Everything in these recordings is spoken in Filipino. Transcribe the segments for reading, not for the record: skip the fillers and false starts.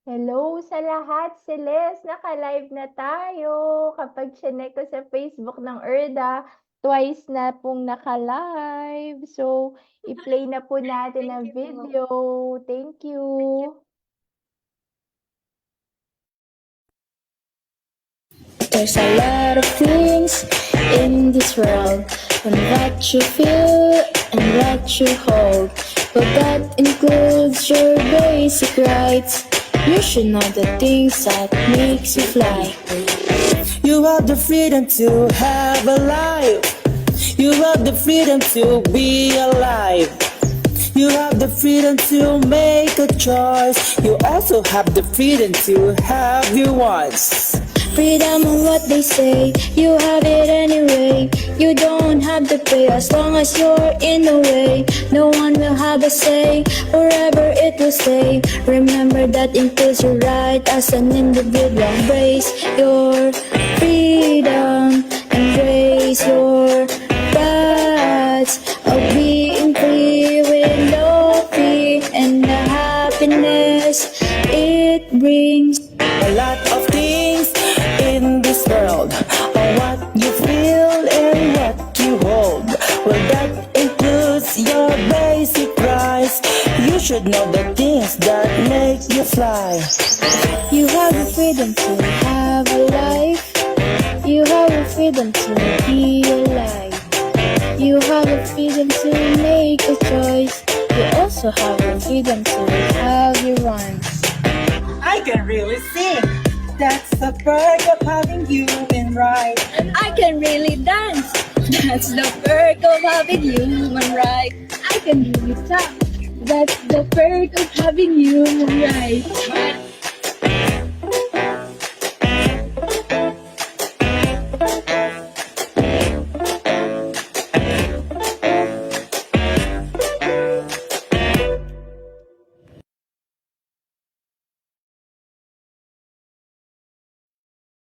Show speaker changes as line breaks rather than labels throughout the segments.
Hello sa lahat, Celeste, naka-live na tayo. Kapag chinek ko sa Facebook ng Erda, twice na pong naka-live. So, i-play na po natin ang
Thank you po.
video. Thank you.
There's a lot of things in this world, and what you feel and what you hold. But that includes your basic rights. You should know the things that makes you fly.
You have the freedom to have a life. You have the freedom to be alive. You have the freedom to make a choice. You also have the freedom to have your wants.
Freedom on what they say, you have it anyway. You don't have to pay as long as you're in the way. No one will have a say, forever it will stay. Remember that includes your right as an individual. Embrace your freedom, embrace your rights of being free with no fear and the happiness it brings.
A lot of things in this world are what you feel and what you hold. Well, that includes your basic rights. You should know the things that make you fly.
You have the freedom to have a life. You have the freedom to be alive. You have the freedom to make a choice. You also have the freedom to have your wants.
I can really sing. That's the perk of having human rights.
I can really dance. That's the perk of having human rights. I can really talk. That's the perk of having human rights.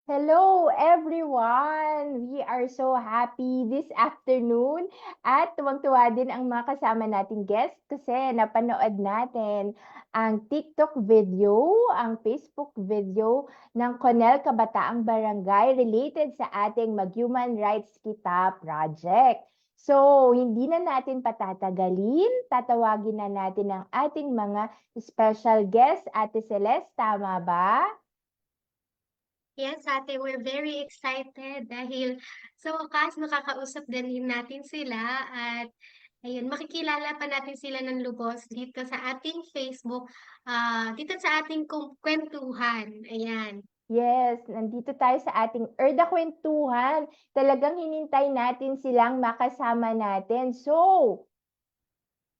Hello everyone! We are so happy this afternoon at tuwang-tuwa din ang mga kasama nating guests kasi napanood natin ang TikTok video, ang Facebook video ng Conel Kabataang Barangay related sa ating Mag-Human Rights Kita project. So, hindi na natin patatagalin, tatawagin na natin ang ating mga special guests. Ate Celeste, tama ba?
Yes, ate, we're very excited dahil sa wakas makakausap din natin sila at ayun, makikilala pa natin sila ng lubos dito sa ating Facebook, dito sa ating kwentuhan. Ayan.
Yes, nandito tayo sa ating Erda Kwentuhan. Talagang hinintay natin silang makasama natin. So,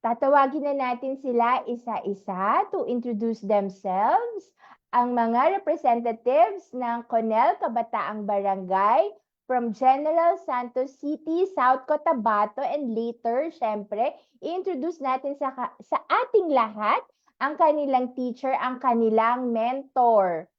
tatawagin na natin sila isa-isa to introduce themselves. Ang mga representatives ng Conel Kabataang Barangay from General Santos City, South Cotabato, and later, syempre, i-introduce natin sa ating lahat ang kanilang teacher, ang kanilang mentor.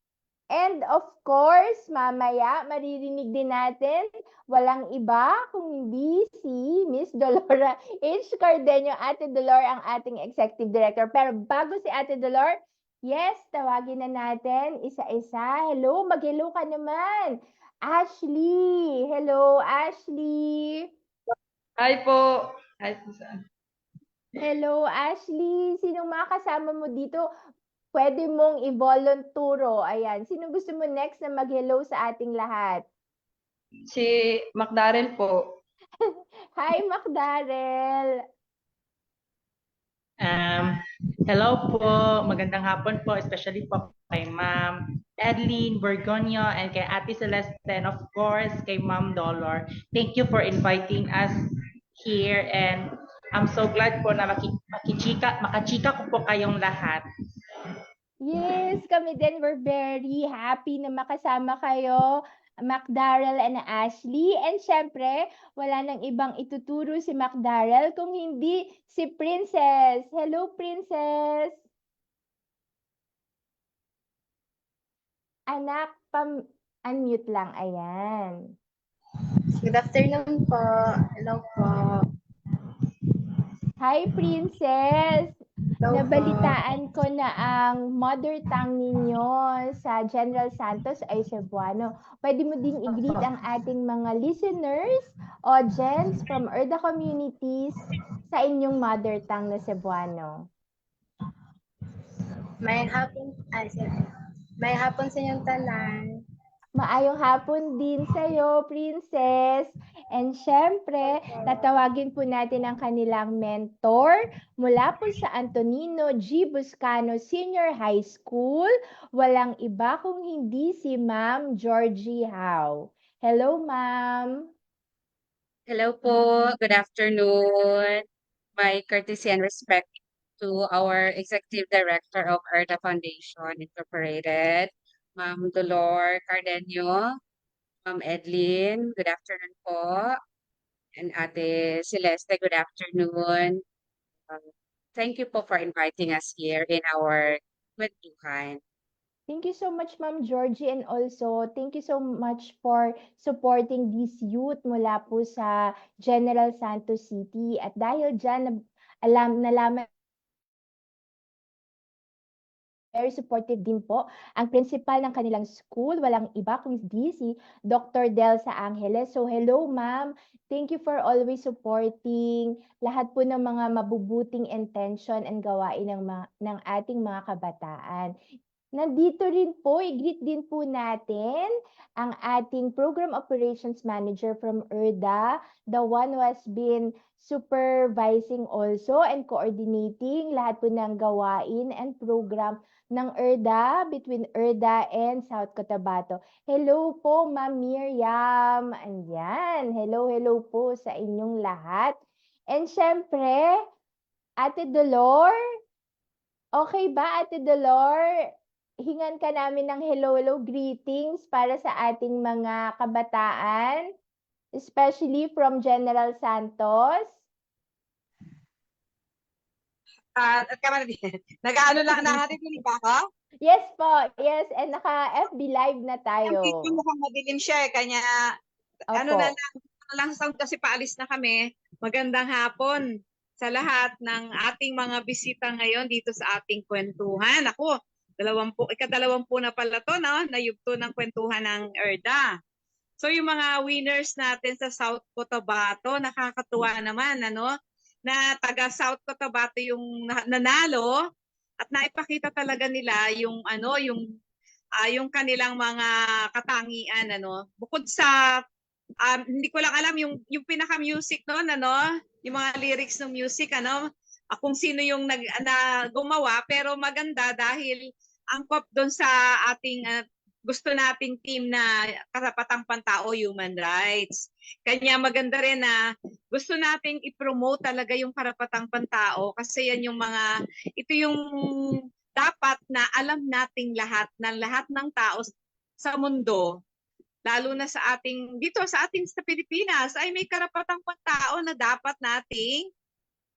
And of course, mamaya maririnig din natin walang iba kung hindi si Miss Dolora H. Cardenio. Ate Dolor ang ating Executive Director. Pero bago si Ate Dolor, yes, tawagin na natin isa-isa. Hello, mag-hello ka naman. Ashley. Hello, Ashley.
Hi po. Hi po saan?
Hello, Ashley. Sinong mga kasama mo dito? Pwede mong i-volunturo. Ayan. Sino gusto mo next na mag-hello sa ating lahat?
Si Macdarrell po.
Hi, Macdarrell.
Hello po, magandang hapon po, especially po kay Ma'am Adeline Borgonio and kay Ate Celeste and of course kay Ma'am Dolor. Thank you for inviting us here and I'm so glad po na makachika ko po kayong lahat.
Yes, kami din. We're very happy na makasama kayo, Macdarrell and Ashley. And syempre, wala nang ibang ituturo si Macdarrell kung hindi si Princess. Hello, Princess! Anak, unmute lang. Ayan.
Good afternoon po. Hello po.
Hi, Princess! Nabalitaan ko na ang mother tongue ninyo sa General Santos ay Cebuano. Pwede mo din i-greet ang ating mga listeners, audience from Erda communities sa inyong mother tongue na Cebuano.
May hapon sa inyong tanan.
Maayong hapon din sa'yo, Princess. And syempre, tatawagin po natin ang kanilang mentor mula po sa Antonino G. Buscano Senior High School. Walang iba kung hindi si Ma'am Georgie Howe. Hello, Ma'am.
Hello po. Good afternoon. My courtesy and respect to our Executive Director of Erda Foundation Incorporated, Ma'am Dolor Cardenio, Ma'am Edlin, good afternoon po. And Ate Celeste, good afternoon. Thank you po for inviting us here in our kwentuhan.
Thank you so much, Ma'am Georgie, and also thank you so much for supporting these youth mula po sa General Santos City. At dahil dyan, nalaman very supportive din po ang principal ng kanilang school. Walang iba kundi si Dr. Delsa Angeles. So hello, ma'am. Thank you for always supporting lahat po ng mga mabubuting intention and gawain ng ating mga kabataan. Nandito rin po, i-greet din po natin ang ating Program Operations Manager from ERDA, the one who has been supervising also and coordinating lahat po ng gawain and program ng ERDA between ERDA and South Cotabato. Hello po, Ma'am Miriam. Ayan, hello po sa inyong lahat. And syempre, Ate Dolor, okay ba, Ate Dolor? Hingan ka namin ng hello greetings para sa ating mga kabataan, especially from General Santos.
Nag-ano lang nakarinig ba ako?
Yes po, yes, and naka-FB live na tayo.
Yung video mukhang madilim siya kanya ano
Opo.
na lang sound kasi paalis na kami. Magandang hapon sa lahat ng ating mga bisita ngayon dito sa ating kwentuhan. Ako, ikadalawampu na pala to, no? Na yugto ng kwentuhan ng ERDA. So yung mga winners natin sa South Cotabato, nakakatuwa naman, ano? Na taga South Cotabato yung nanalo at naipakita talaga nila yung yung kanilang mga katangian, ano? Bukod sa hindi ko lang alam yung pinaka-music noon, ano? Yung mga lyrics ng music, ano? Kung sino yung gumawa, pero maganda dahil angkop doon sa ating gusto nating team na karapatang pantao, human rights. Kanya maganda rin na gusto nating i-promote talaga yung karapatang pantao kasi yan yung ito yung dapat na alam nating lahat ng tao sa mundo, lalo na dito sa Pilipinas ay may karapatang pantao na dapat nating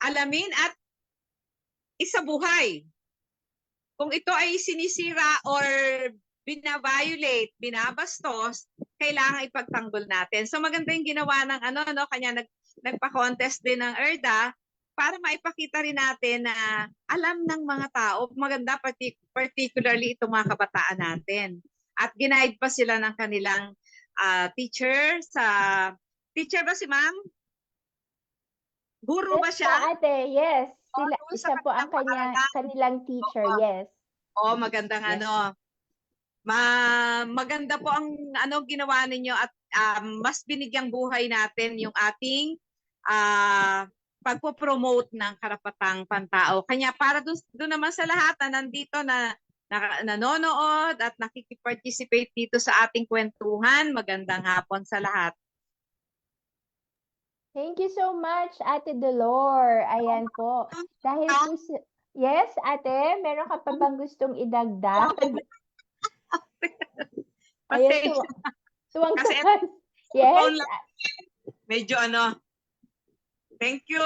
alamin at isabuhay. Kung ito ay sinisira or binaviolate, binabastos, kailangan ipagtanggol natin. So maganda yung ginawa ng kanya nagpa-contest din ng ERDA para maipakita rin natin na alam ng mga tao, maganda particularly itong mga kabataan natin. At ginaid pa sila ng kanilang teacher ba si ma'am? Guru ba
Yes
siya?
po, ate, yes.
Sa
Siya po ang kanilang teacher, yes.
Oo, magandang
Yes.
maganda po ang ginawa ninyo at mas binigyang buhay natin yung ating pagpo-promote ng karapatang pantao. Kanya para doon naman sa lahat na nandito na nanonood at nakikipag-participate dito sa ating kwentuhan, magandang hapon sa lahat.
Thank you so much, Ate Dolor. Ayan po. Dahil po yes, ate, meron ka pa bang gustong idagdag? Ayan, tuwang-tuwang. Yes.
Medyo thank you.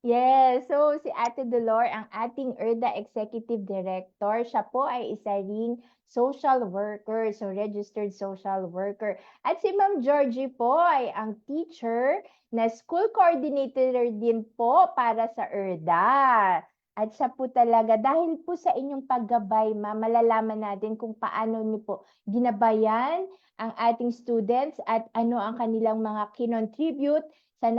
Yes, so si Ate Dolor, ang ating ERDA Executive Director, siya po ay isa ring social worker, so registered social worker. At si Ma'am Georgie po ay ang teacher na school coordinator din po para sa ERDA. At siya po talaga, dahil po sa inyong paggabay, ma'am, malalaman natin kung paano niyo po ginabayan ang ating students at ano ang kanilang mga kinontribute sa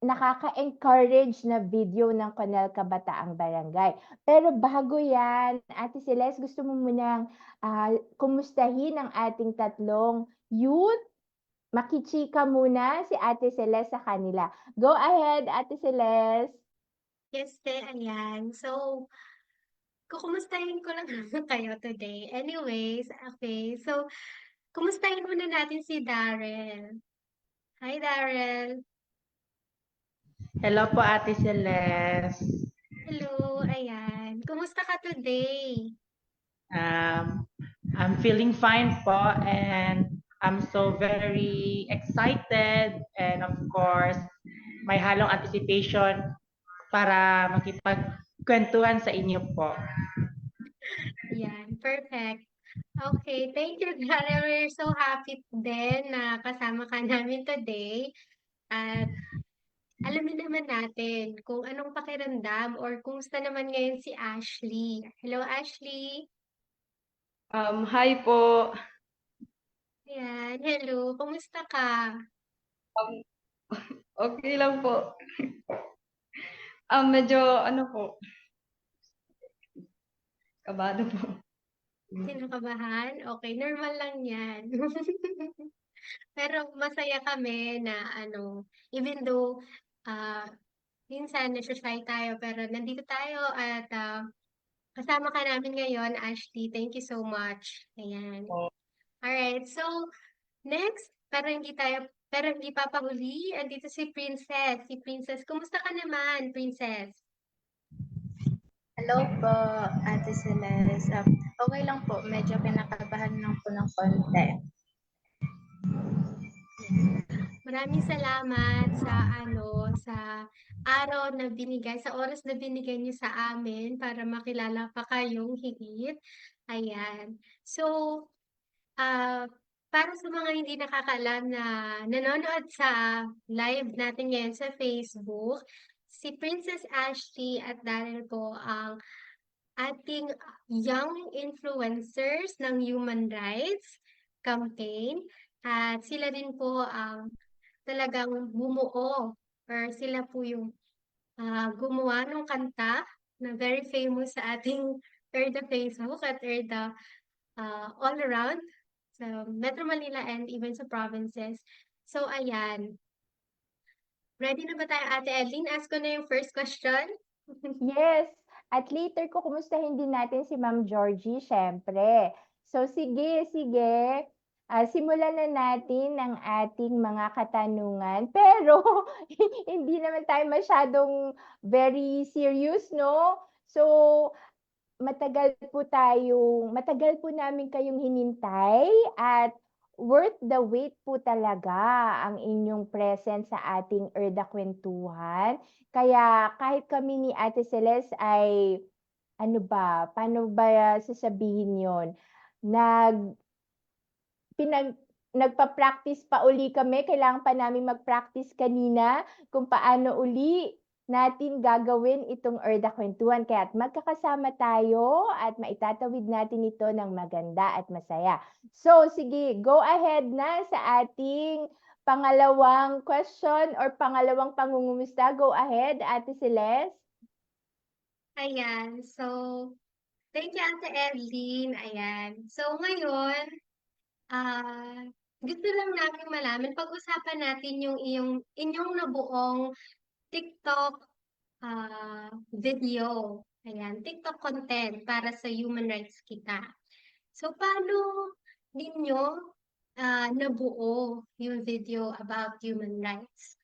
nakaka-encourage na video ng Conel Kabataang Barangay. Pero bago yan, Ate Celeste, gusto mo munang kumustahin ang ating tatlong youth? Makichika muna si Ate Celeste sa kanila. Go ahead, Ate Celeste.
Yes, te, ayan. So, kukumustahin ko lang kayo today. Anyways, okay. So, kumustahin muna natin si Darrell. Hi, Darrell.
Hello po, Ate Celeste.
Hello, ayan. Kumusta ka today?
I'm feeling fine po, and I'm so very excited, and of course, may halong anticipation para makipagkwentuhan sa inyo po.
Yan, perfect. Okay, thank you, Darrell. We're so happy din na kasama ka namin today. At alamin naman natin kung anong pakiramdam or kumusta naman ngayon si Ashley. Hello, Ashley.
Hi po.
Ayan, hello. Kumusta ka?
Okay lang po. Medyo ano po, kabado po.
Kinakabahan? Okay, normal lang yan. Pero masaya kami na even though minsan nasa-shy tayo, pero nandito tayo at kasama ka namin ngayon, Ashley. Thank you so much. Ayan. Alright, so next, pero hindi papahuli, andito si Princess. Si Princess, kumusta ka naman, Princess?
Hello po, Ate Celeste. Okay lang po, medyo kinakabahan lang po ng konti.
Maraming salamat sa araw na binigay, sa oras na binigay niyo sa amin para makilala pa kayong higit. Ayan. So, para sa mga hindi nakakaalam na nanonood sa live natin ngayon sa Facebook, si Princess Ashley at Darrell po ang ating young influencers ng Human Rights Campaign. At sila din po ang talagang bumuo or sila po yung gumawa ng kanta na very famous sa ating Erda Facebook at Erda all around sa Metro Manila and even sa provinces. So, ayan. Ready na ba tayo, Ate Edlyn? Ask ko na yung first question.
Yes. At later ko kumustahin din natin si Ma'am Georgie, syempre. So sige. Simulan na natin ang ating mga katanungan. Pero hindi naman tayo masyadong very serious, no? So matagal po namin kayong hinintay at worth the wait po talaga ang inyong presence sa ating Erda Kwentuhan. Kaya kahit kami ni Ate Celeste ay, paano ba sasabihin yon? Nagpa-practice pa uli kami. Kailangan pa namin mag-practice kanina kung paano uli natin gagawin itong Erda Kwentuhan. Kaya magkakasama tayo at maitatawid natin ito ng maganda at masaya. So, sige, go ahead na sa ating pangalawang question or pangalawang pangungumusta. Go ahead, Ate Celeste.
Ayan. So, thank you, Ate Edlyn. Ayan. So, ngayon, gusto lang namin malaman, pag-usapan natin yung inyong nabuong TikTok video. Ayan, TikTok content para sa Human Rights Kita. So, paano ninyo nabuo yung video about human rights?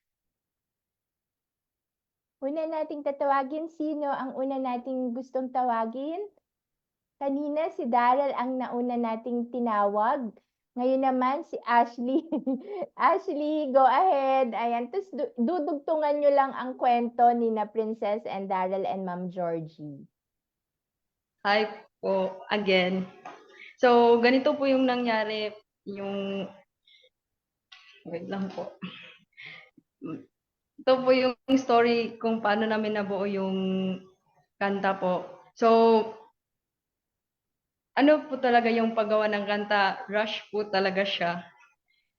Una nating tatawagin, sino ang una nating gustong tawagin? Kanina si Darrell ang nauna nating tinawag. Ngayon naman si Ashley. Ashley, go ahead. Ayan, tapos dudugtungan nyo lang ang kwento ni na Princess and Darrell and Ma'am Georgie.
Hi po again. So, ganito po yung nangyari, wait lang po. ito po yung story kung paano namin nabuo yung kanta po. So, ano po talaga yung paggawa ng kanta, rush po talaga siya.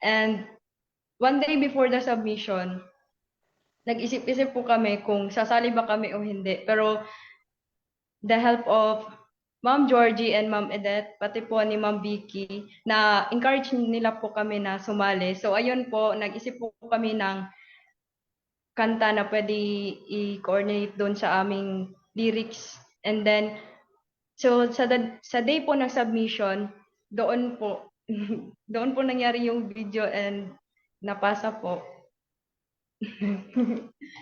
And one day before the submission, nag-isip-isip po kami kung sasali ba kami o hindi. Pero the help of Ma'am Georgie and Ma'am Edeth, pati po ni Ma'am Vicky, na encourage nila po kami na sumali. So ayun po, nag-isip po kami ng kanta na pwede i-coordinate doon sa aming lyrics. And then, so sa day po ng submission, doon po, doon po nangyari yung video and napasa po.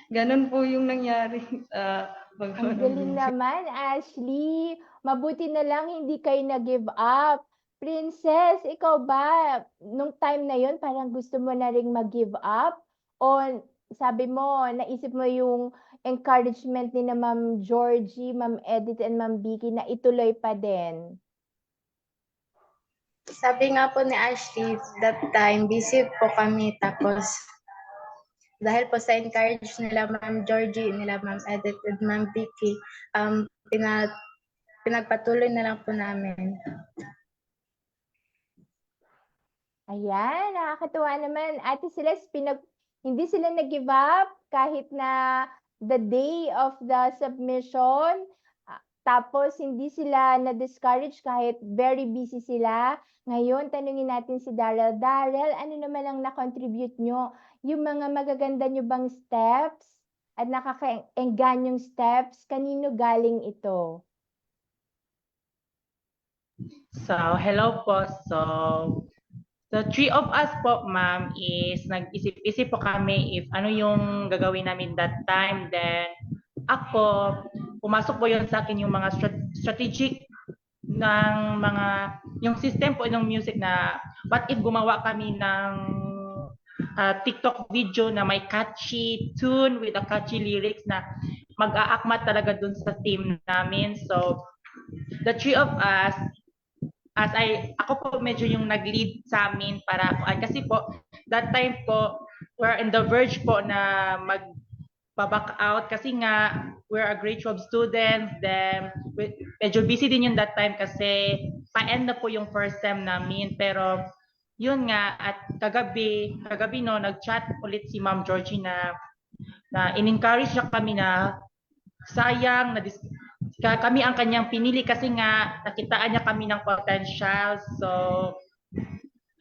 Ganon po yung nangyari sa paggawa
Ang
ng
galing
video.
naman, Ashley. Mabuti na lang hindi kayo nag-give up. Princess, ikaw ba, nung time na yon parang gusto mo na ring mag-give up? O sabi mo, naisip mo yung encouragement ni na Ma'am Georgie, Ma'am Edith, and Ma'am Vicky na ituloy pa din?
Sabi nga po ni Ashley, that time, busy po kami. Tapos, dahil po sa encourage nila Ma'am Georgie, nila Ma'am Edith, and Ma'am Vicky, pinagpatuloy na lang po namin.
Ayan, nakakatuwa naman. Ate Celeste, hindi sila nag-give up kahit na the day of the submission. Tapos, hindi sila na-discourage kahit very busy sila. Ngayon, tanungin natin si Darrell. Darrell, ano naman ang na-contribute nyo? Yung mga magaganda nyo bang steps at nakaka-enganyong steps, kanino galing ito?
So, hello po. So, the three of us po, ma'am, is nag-isip-isip po kami if ano yung gagawin namin that time. Then, ako, pumasok po yun sa akin yung mga strategic ng mga, yung system po ng music na what if gumawa kami ng TikTok video na may catchy tune with a catchy lyrics na mag-aakmat talaga dun sa team namin. So, the three of us, ako po medyo yung nag-lead sa amin para, kasi po, that time po, we're in the verge po na mag-back out kasi nga, we're a grade 12 students, then medyo busy din yun that time kasi pa-end na po yung first sem namin, pero yun nga, at kagabi no, nag-chat ulit si Ma'am Georgie na in-encourage siya kami na sayang, kami ang kanyang pinili kasi nga nakitaan niya kami ng potential. So,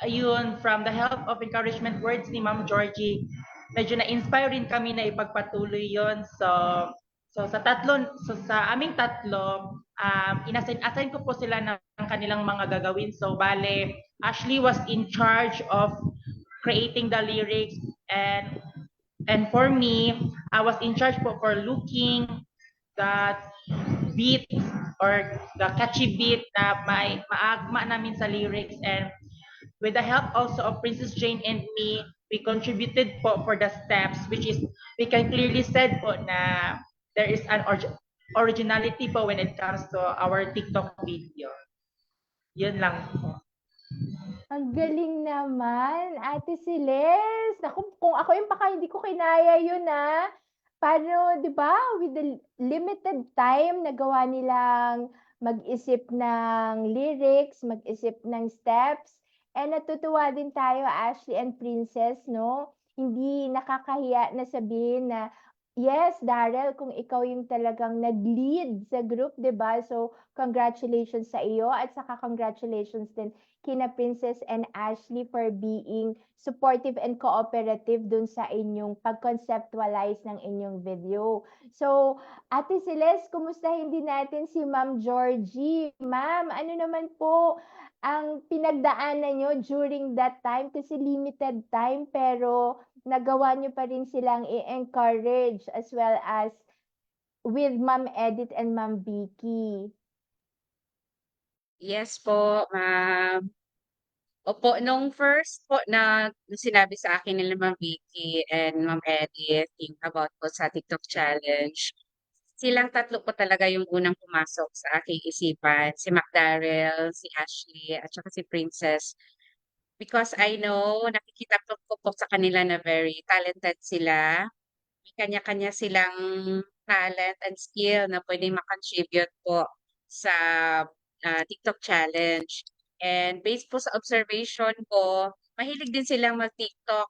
ayun, from the help of encouragement words ni Ma'am Georgie, medyo na-inspire rin kami na ipagpatuloy yon. So sa aming tatlo, assign ko po sila ng kanilang mga gagawin. So, bale, Ashley was in charge of creating the lyrics and for me, I was in charge po for looking that beat or the catchy beat na may maagma namin sa lyrics, and with the help also of Princess Jane and me, we contributed po for the steps, which is we can clearly said po na there is an originality po when it comes to our TikTok video. Yun lang po.
Ang galing naman, Ate Celeste. Naku, kung ako yung baka hindi ko kinaya yun Paano, di ba, with the limited time, nagawa nilang mag-isip ng lyrics, mag-isip ng steps, and natutuwa din tayo, Ashley and Princess, no? Hindi nakakahiya na sabihin na, yes, Darrell, kung ikaw yung talagang nag-lead sa group, di ba? So, congratulations sa iyo at saka congratulations din kina Princess and Ashley for being supportive and cooperative dun sa inyong pag-conceptualize ng inyong video. So, Ate Celeste, kumustahin din natin si Ma'am Georgie. Ma'am, ano naman po ang pinagdaanan nyo during that time? Kasi limited time, pero nagawa nyo pa rin silang i-encourage as well as with Ma'am Edith and Ma'am Vicky.
Yes po, ma'am. Opo, nung first po na sinabi sa akin nila Ma'am Vicky and Ma'am Edith yung about po sa TikTok challenge, silang tatlo po talaga yung unang pumasok sa aking isipan. Si McDarrell, si Ashley, at saka si Princess. Because I know, nakikita ko po sa kanila na very talented sila. may kanya-kanya silang talent and skill na pwedeng ma-contribute po sa TikTok challenge. And based po sa observation ko, mahilig din silang mag-TikTok.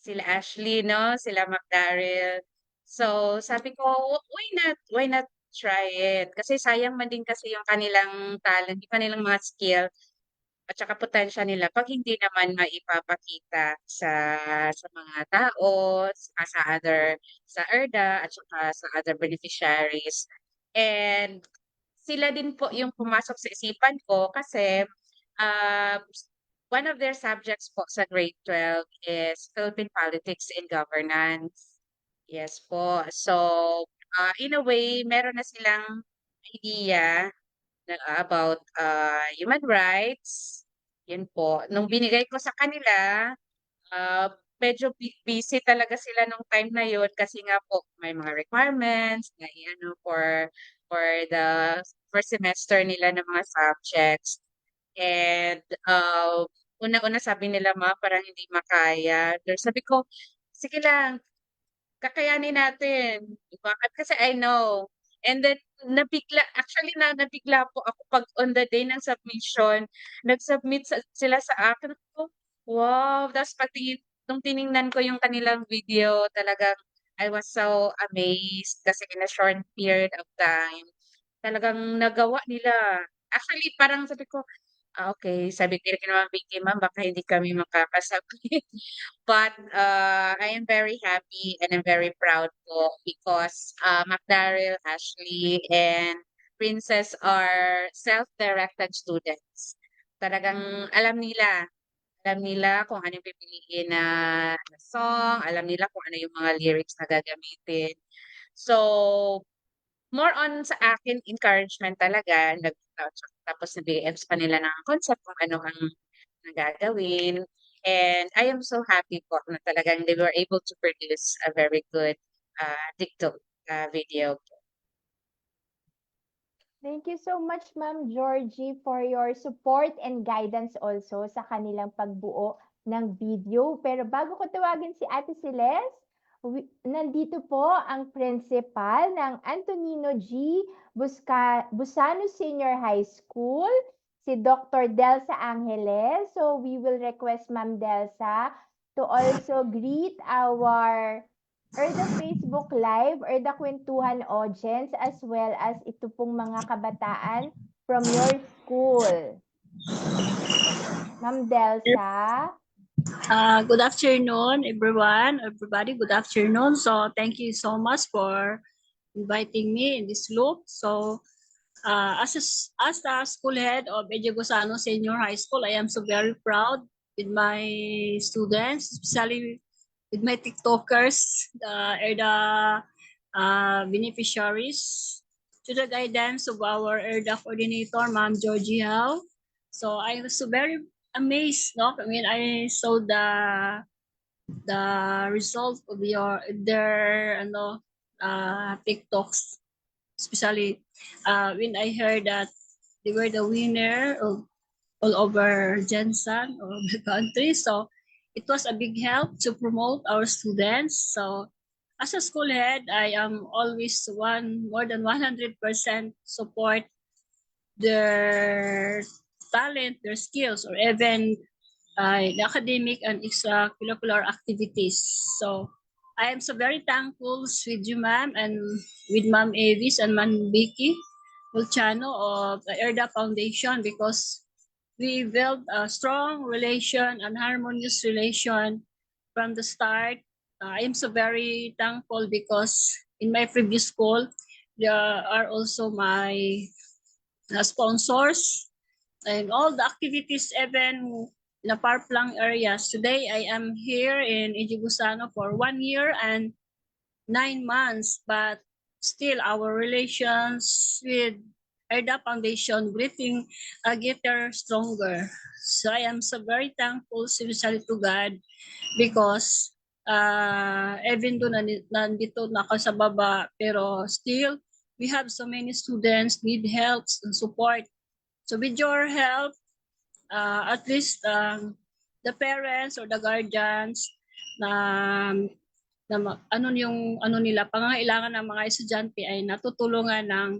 Sila Ashley, no? Sila McDarrell. So, sabi ko, why not? Why not try it? Kasi sayang man din kasi yung kanilang talent, yung kanilang mga skill at saka potential nila pag hindi naman maipapakita sa mga tao, sa other sa ERDA at saka sa other beneficiaries. And sila din po yung pumasok sa isipan ko kasi uh, one of their subjects po sa grade 12 is Philippine Politics and Governance. Yes po. So, in a way, meron na silang idea about human rights. Yun po. Nung binigay ko sa kanila, medyo busy talaga sila nung time na yun kasi nga po may mga requirements na ano for the first semester nila ng mga subjects. And una-una sabi nila, ma, parang hindi makaya. Pero sabi ko, sige lang, kakayanin natin. Bakit? Kasi I know. And then, actually nabigla po ako pag on the day ng submission, nag-submit sila sa akin. Ko, wow, tapos pati nung tiningnan ko yung kanilang video, talagang I was so amazed kasi in a short period of time, talagang nagawa nila. Actually, parang sabi ko, okay. Sabi ko rin naman, Vicky, ma'am, baka hindi kami makakasabit. But I am very happy and I'm very proud po because McDarrell, Ashley, and Princess are self-directed students. Talagang alam nila kung ano yung pipiliin na song, alam nila kung ano yung mga lyrics na gagamitin. So, more on sa akin, encouragement talaga. Tapos nag-i-EBS pa nila ng concept kung ano ang gagawin. And I am so happy po na talagang they were able to produce a very good TikTok video.
Thank you so much, Ma'am Georgie, for your support and guidance also sa kanilang pagbuo ng video. Pero bago ko tawagin si Ate Celeste, nandito po ang principal ng Antonino G. Busano Senior High School, si Dr. Delsa Angeles. So we will request Ma'am Delsa to also greet our ERDA Facebook Live, ERDA Kwentuhan audience, as well as ito pong mga kabataan from your school. Ma'am Delsa.
Good afternoon, everybody. Good afternoon. So thank you so much for inviting me in this loop. So as the school head of EJ Gusano Senior High School, I am so very proud with my students, especially with my TikTokers, ERDA beneficiaries, to the guidance of our ERDA coordinator, Ma'am Georgie Howe. So I was so very amazed, no? I mean, I saw the result of their TikToks, especially when I heard that they were the winner of all over Jensen or the country. So it was a big help to promote our students. So as a school head, I am always more than 100% support their talent, their skills, or even the academic and extracurricular activities. So I am so very thankful with you, ma'am, and with Ma'am Avis and Ma'am Vicky Volchano of the ERDA Foundation, because we built a strong relation and harmonious relation from the start. I am so very thankful because in my previous school, there are also my sponsors and all the activities, even in the far-flung areas. Today, I am here in EJ Gusano for 1 year and 9 months, but still our relations with ERDA Foundation get stronger. So I am so very thankful, especially to God, because even though nandito na ako sa baba, pero still, we have so many students need help and support. So with your help, at least the parents or the guardians ano yung ano nila pangangailangan ng mga estudyante ay natutulungan ng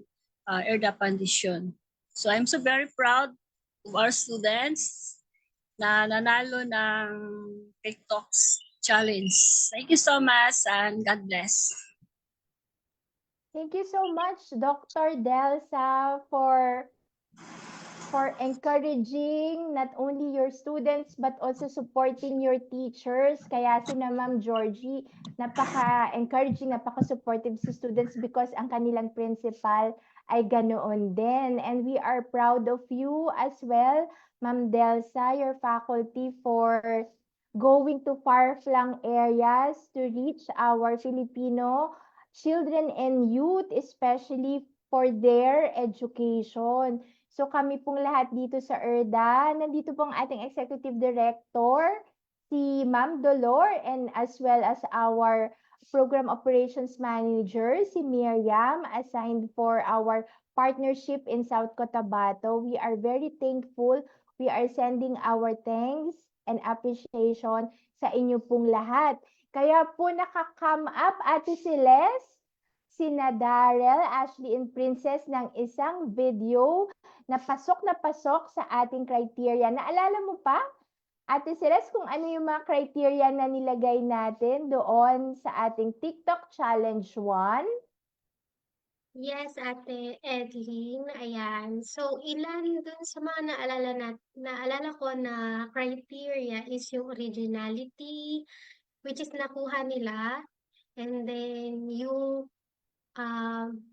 ERDA Foundation. So I'm so very proud of our students na nanalo ng TikToks challenge. Thank you so much and God bless.
Thank you so much, Dr. Delsa, for encouraging not only your students but also supporting your teachers. Kaya sina Ma'am Georgie, napaka-encouraging, napaka-supportive sa students because ang kanilang principal ay ganoon din. And we are proud of you as well, Ma'am Delsa, your faculty, for going to far-flung areas to reach our Filipino children and youth, especially for their education. So kami pong lahat dito sa ERDA, nandito pong ating Executive Director, si Ma'am Dolor, and as well as our Program Operations Manager, si Miriam, assigned for our partnership in South Cotabato. We are very thankful. We are sending our thanks and appreciation sa inyo pong lahat. Kaya po nakakam up, Ate Celeste, sina Darrell, Ashley, and Princess ng isang video na pasok sa ating criteria. Naalala mo pa, Ate Celeste, kung ano yung mga criteria na nilagay natin doon sa ating TikTok Challenge 1?
Yes, Ate Edlin. Ayan. So, ilan dun sa mga naalala ko na criteria is yung originality, which is nakuha nila. And then, yung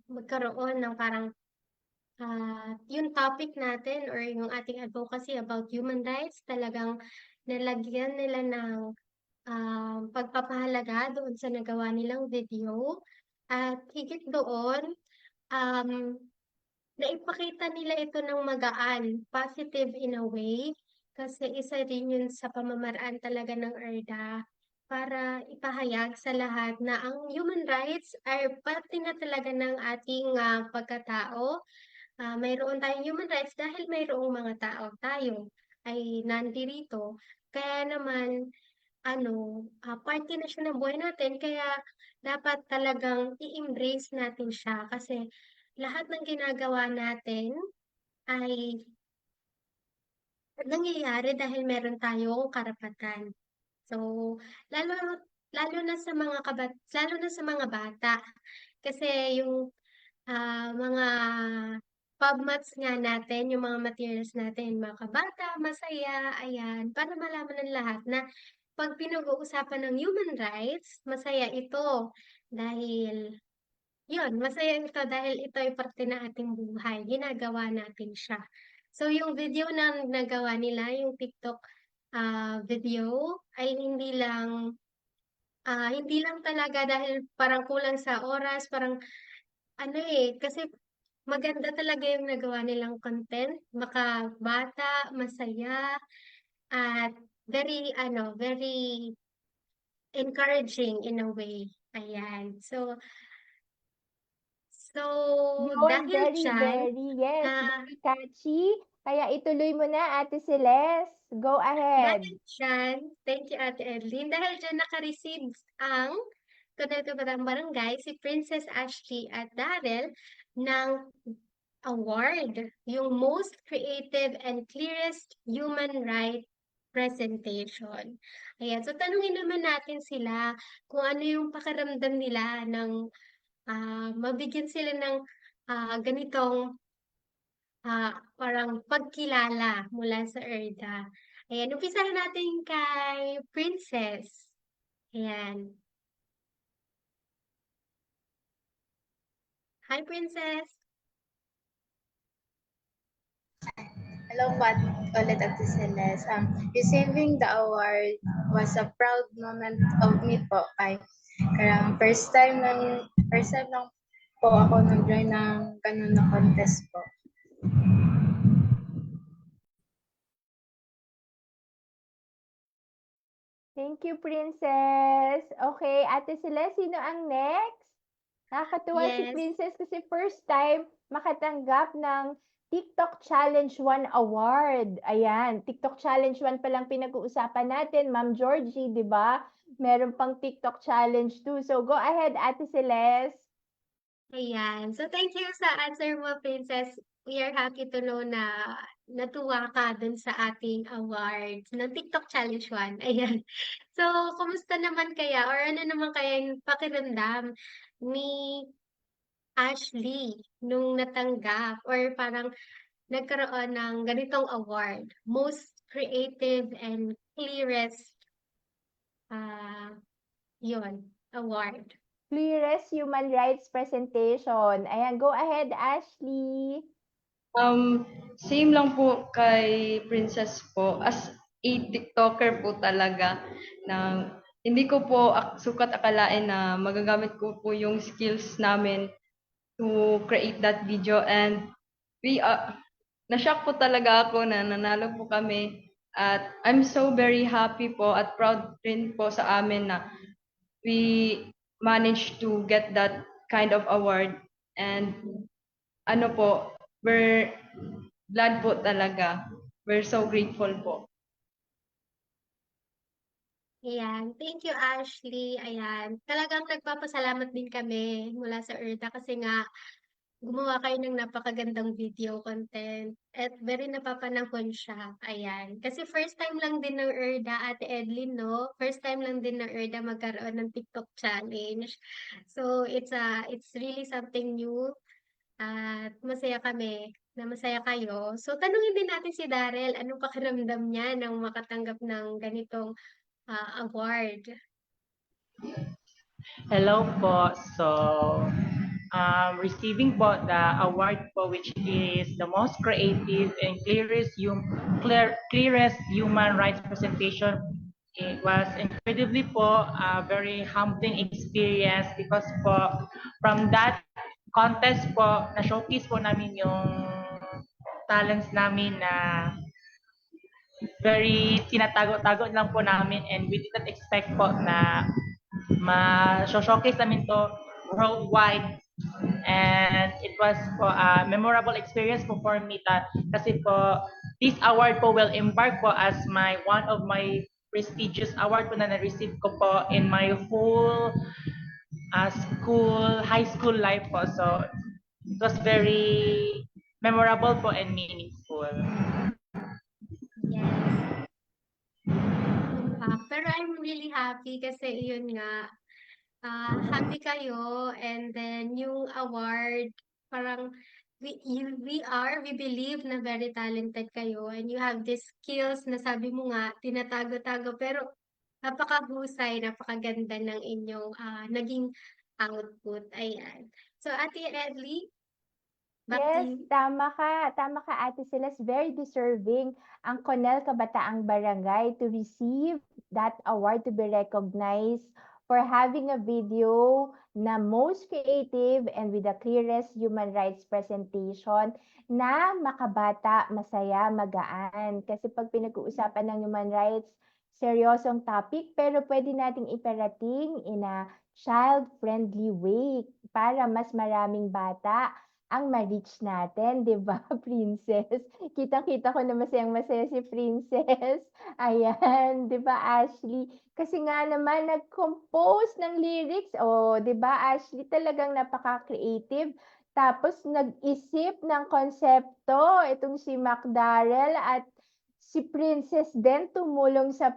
magkaroon ng parang yung topic natin or yung ating advocacy about human rights, talagang nalagyan nila ng pagpapahalaga doon sa nagawa nilang video. At higit doon, naipakita nila ito ng magaan, positive in a way, kasi isa rin yun sa pamamaraan talaga ng ERDA para ipahayag sa lahat na ang human rights ay parte na talaga ng ating pagkatao. Mayroon tayong human rights dahil mayroong mga tao tayo ay nandirito. Kaya naman, parte na siya ng buhay natin, kaya dapat talagang i-embrace natin siya kasi lahat ng ginagawa natin ay nangyayari dahil meron tayong karapatan. So, lalo na sa mga bata kasi yung mga PubMats nga natin, yung mga materials natin, mga kabata, masaya, ayan, para malaman ng lahat na pag pinag-uusapan ng human rights, masaya ito dahil masaya ito dahil ito ay parte ng ating buhay. Ginagawa natin siya. So, yung video na nagawa nila, yung TikTok video, ay hindi lang talaga dahil parang kulang sa oras, parang kasi maganda talaga yung nagawa nilang content, makabata, masaya, at very encouraging in a way. Ayan. So
Yun,
dahil dyan,
yes, very catchy. Kaya ituloy mo na, Ate Celeste. Go ahead.
dahil dyan, thank you, Ate Edlin, dahil dyan naka-receive ang Kabatang Barangay, si Princess Ashley at Darrell, ng award, yung Most Creative and Clearest Human Rights Presentation. Ayan, so tanungin naman natin sila kung ano yung pakiramdam nila ng mabigyan sila ng ganitong parang pagkilala mula sa ERDA. Ayan, umpisahan natin kay Princess. Ayan. Hi, Princess.
Hello po ulit, Ate Celeste. Receiving the award was a proud moment of me po. Karang first time lang po ako nag-join ng ganun na contest po.
Thank you, Princess. Okay, Ate Celeste, sino ang next? Nakakatuwa si
Yes.
Princess kasi first time makatanggap ng TikTok Challenge 1 Award. Ayan, TikTok Challenge 1 pa lang pinag-uusapan natin, Ma'am Georgie, di ba? Meron pang TikTok challenge too. So go ahead, Ate Celeste.
Ayan. So, thank you sa answer mo, Princess. We are happy to know na natuwa ka dun sa ating awards ng TikTok Challenge 1. Ayan. So, kumusta naman kaya or ano naman kaya yung pakiramdam ni Ashley nung natanggap or parang nagkaroon ng ganitong award? Most creative and clearest yun, award.
Clearest human rights presentation. Ayan, go ahead, Ashley.
Same lang po kay Princess po. As a TikToker po talaga na hindi ko po sukat akalain na magagamit ko po yung skills namin to create that video, and we na-shock po talaga ako na nanalo po kami, at I'm so very happy po at proud rin po sa amin na we managed to get that kind of award. And ano po, we're glad po talaga. We're so grateful po.
Ayan. Thank you, Ashley. Ayan. Talagang nagpapasalamat din kami mula sa ERDA kasi nga gumawa kayo ng napakagandang video content at very napapanahon siya. Ayan. Kasi first time lang din ng ERDA, Ate Edlin, no? First time lang din ng ERDA magkaroon ng TikTok challenge. So, it's really something new. At masaya kami na masaya kayo. So, tanungin din natin si Darrell, anong pakiramdam niya nang makatanggap ng ganitong award?
Hello po. So, receiving po the award po, which is the most creative and clearest human rights presentation. It was incredibly po a very humbling experience because po from that contest po na-showcase po namin yung talents namin na very tinatago-tago lang po namin, and we did not expect po na ma-showcase namin to worldwide. And it was po a memorable experience po for me kasi po this award po will embark po as one of my prestigious award po na na-receive ko po in my whole high school life po. So it was very memorable po and meaningful.
Yes. Pero I'm really happy kasi yun nga, happy kayo, and then yung award, parang we believe na very talented kayo and you have these skills na sabi mo nga, tinatago-tago, pero napakahusay, napakaganda ng inyong naging output. Ayan. So, Ate Edly, back to
Yes,
you.
tama ka. Tama ka, Ate Celeste. Very deserving ang Conel Kabataang Barangay to receive that award, to be recognized for having a video na most creative and with the clearest human rights presentation na makabata, masaya, magaan. Kasi pag pinag-uusapan ng human rights, seryosong topic, pero pwede nating iparating in a child-friendly way para mas maraming bata ang ma-reach natin, 'di ba, Princess? Kitang-kita ko na masayang-masaya si Princess. Ayan, 'di ba, Ashley? Kasi nga naman nag-compose ng lyrics. Oh, 'di ba, Ashley? Talagang napaka-creative. Tapos nag-isip ng konsepto itong si Macdarrell, at si Princess din tumulong sa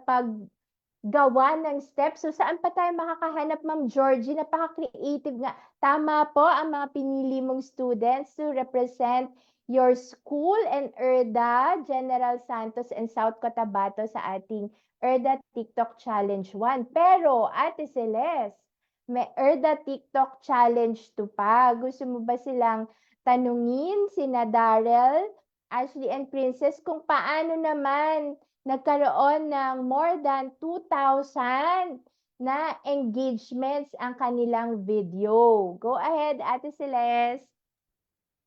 gawa ng steps. So, saan pa tayo makakahanap, Ma'am Georgie? Napaka-creative nga. Tama po ang mga pinili mong students to represent your school and ERDA, General Santos and South Cotabato sa ating ERDA TikTok Challenge 1. Pero, Ate Celeste, may ERDA TikTok Challenge 2 pa. Gusto mo ba silang tanungin sina Darrell, Ashley, and Princess kung paano naman nagkaroon ng more than 2,000 na engagements ang kanilang video? Go ahead, Ate Celeste.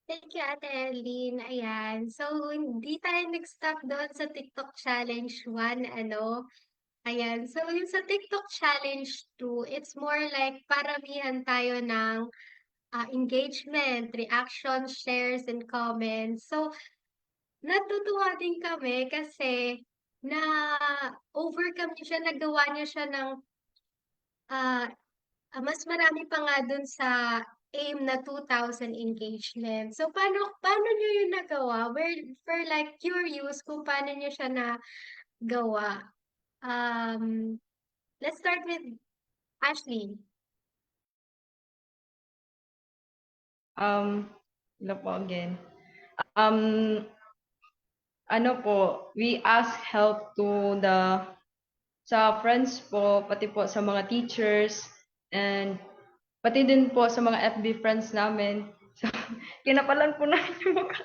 Thank you, Ate Eileen. Ayan. So, hindi tayo nag-stop doon sa TikTok Challenge 1, ano. Ayan. So, yung sa TikTok Challenge 2, it's more like paramihan tayo ng engagement, reactions, shares, and comments. So, natutuwa din kami kasi na-overcome niya siya, nagawa niya siya ng ah, mas marami pa nga dun sa aim na 2,000 engagement. So, paano niyo yun nagawa? We're like curious kung paano niyo siya nagawa. Um, let's start with Ashley.
Hello po again. Um, ano po, we ask help to sa friends po, pati po sa mga teachers, and pati din po sa mga FB friends namin. So, kinapalan po na yung mukha.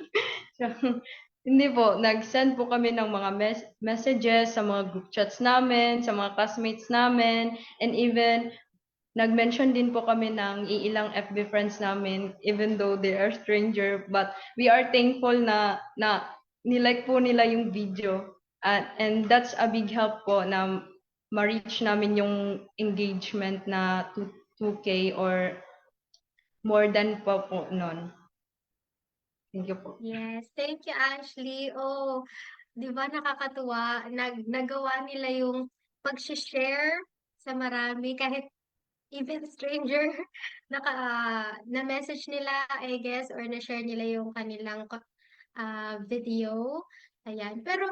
So, hindi po, nag-send po kami ng mga messages sa mga group chats namin, sa mga classmates namin, and even nag-mention din po kami ng iilang FB friends namin, even though they are stranger, but we are thankful na nilike po nila yung video. And that's a big help po na ma-reach namin yung engagement na 2K or more than po nun. Thank you po.
Yes, thank you, Ashley. Oh, di ba nakakatuwa? Nagawa nila yung pag-share sa marami kahit even stranger na-message nila, I guess, or na-share nila yung kanilang video. Ayan. Pero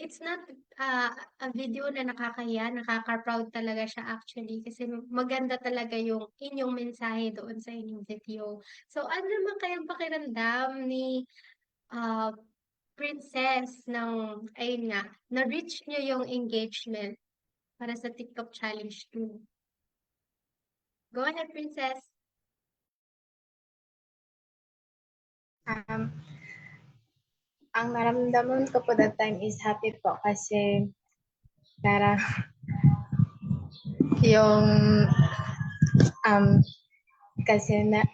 it's not a video na nakakahiya, nakaka-proud talaga siya actually kasi maganda talaga yung inyong mensahe doon sa inyong video. So, ano naman kayang pakiramdam ni ah, Princess ayun nga, na-reach niyo yung engagement para sa TikTok Challenge 2? Go ahead, Princess.
Ang naramdaman ko po that time is happy po kasi parang yung kasi na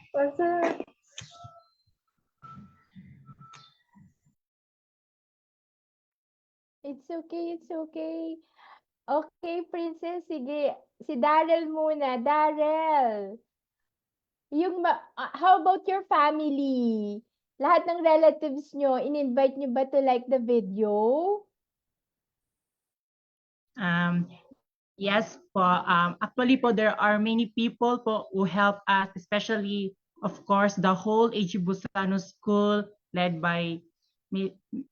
It's okay, it's okay. Okay, Princess, sige. Si Darrell muna. Darrell, how about your family? Lahat ng relatives nyo, in-invite nyo ba to like the video?
Yes po. Actually po, there are many people po who help us, especially, of course, the whole AG Busano School led by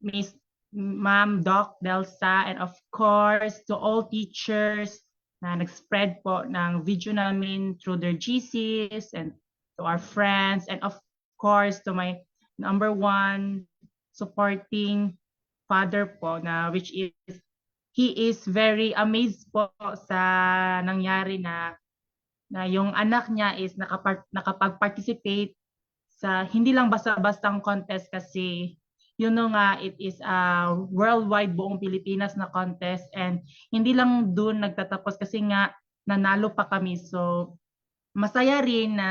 Miss Ma'am Doc Delsa, and of course, to all teachers na nag-spread po ng video namin through their GCs, and to our friends, and of course, to my number one supporting father po, which is he is very amazed po sa nangyari na yung anak niya is nakapag-participate sa hindi lang basta-bastang contest kasi nga it is a worldwide buong Pilipinas na contest, and hindi lang doon nagtatapos kasi nga nanalo pa kami. So masaya rin na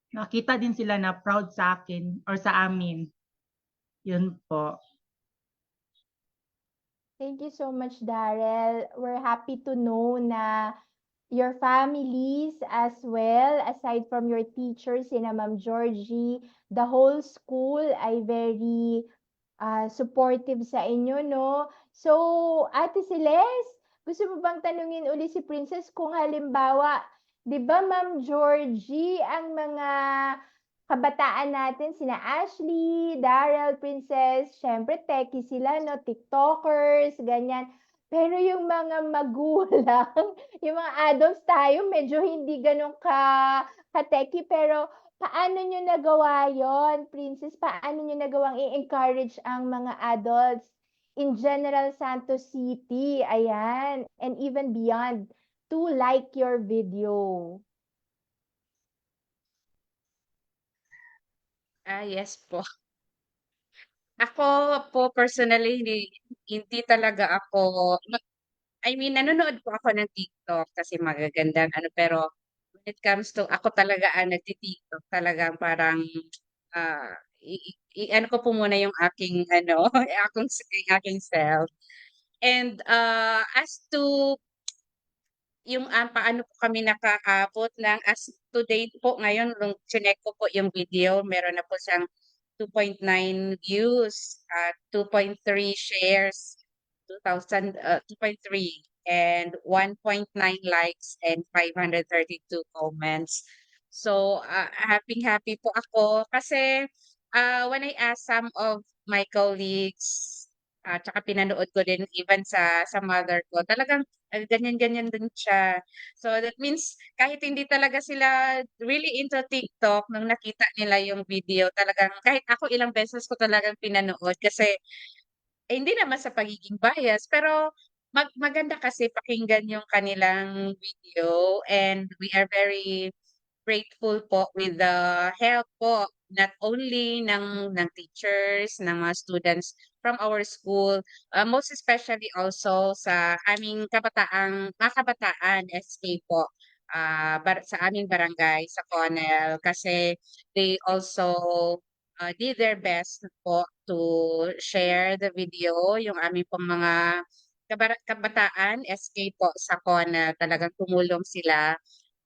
nakita din sila na proud sa akin or sa amin. Yun po.
Thank you so much, Darrell. We're happy to know na your families as well, aside from your teachers, sina Ma'am Georgie, the whole school ay very supportive sa inyo, no? So, Ate Celeste, gusto mo bang tanungin uli si Princess kung halimbawa, di ba Ma'am Georgie, ang mga kabataan natin, sina Ashley, Darrell, Princess, syempre techie sila, no? TikTokers, ganyan. Pero yung mga magulang, yung mga adults tayo, medyo hindi ganun ka-techie, pero paano nyo nagawa yon, Princess? Paano nyo nagawang i-encourage ang mga adults in General Santos City, ayan, and even beyond, to like your video?
Yes po. Ako po personally, hindi talaga ako, I mean, nanonood po ako ng TikTok kasi magagandang pero when it comes to, ako talaga nagti-TikTok talagang parang, ano ko po muna yung aking, aking self. And as to yung paano po kami nakaabot ng as to date po ngayon, nung chinek ko po yung video, meron na po siyang 2.9 views, 2.3 shares, 2.3. and 1.9 likes and 532 comments. So, happy po ako kasi when I asked some of my colleagues, tsaka pinanood ko din even sa mother ko, talagang ganyan-ganyan din siya. So that means kahit hindi talaga sila really into TikTok, nung nakita nila yung video, talagang kahit ako ilang beses ko talagang pinanood kasi hindi naman sa pagiging bias, pero maganda kasi pakinggan yung kanilang video and we are very grateful po with the help po not only ng teachers, ng mga students from our school, most especially also sa aming mga kabataan SK po, sa aming barangay sa Conel kasi they also did their best po to share the video, yung aming pong mga kabataan SK po sa Conel, talagang tumulong sila.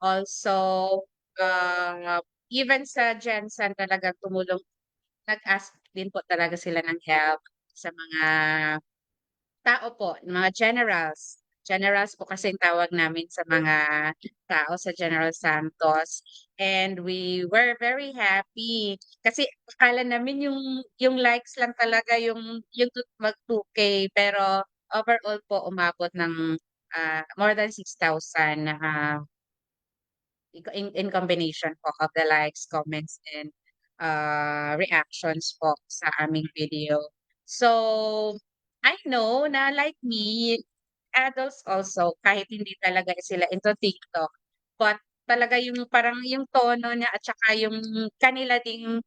Also, even sa Jensen talagang tumulong, nag-ask din po talaga sila ng help sa mga tao po, mga generals. Generals po kasi ang tawag namin sa mga tao sa General Santos. And we were very happy kasi akala namin yung likes lang talaga yung mag 2K pero overall po umabot ng more than 6,000 in combination po of the likes, comments, and reactions po sa aming video. So, I know na like me, adults also, kahit hindi talaga sila into TikTok, but talaga yung parang yung tono niya at saka yung kanila ding,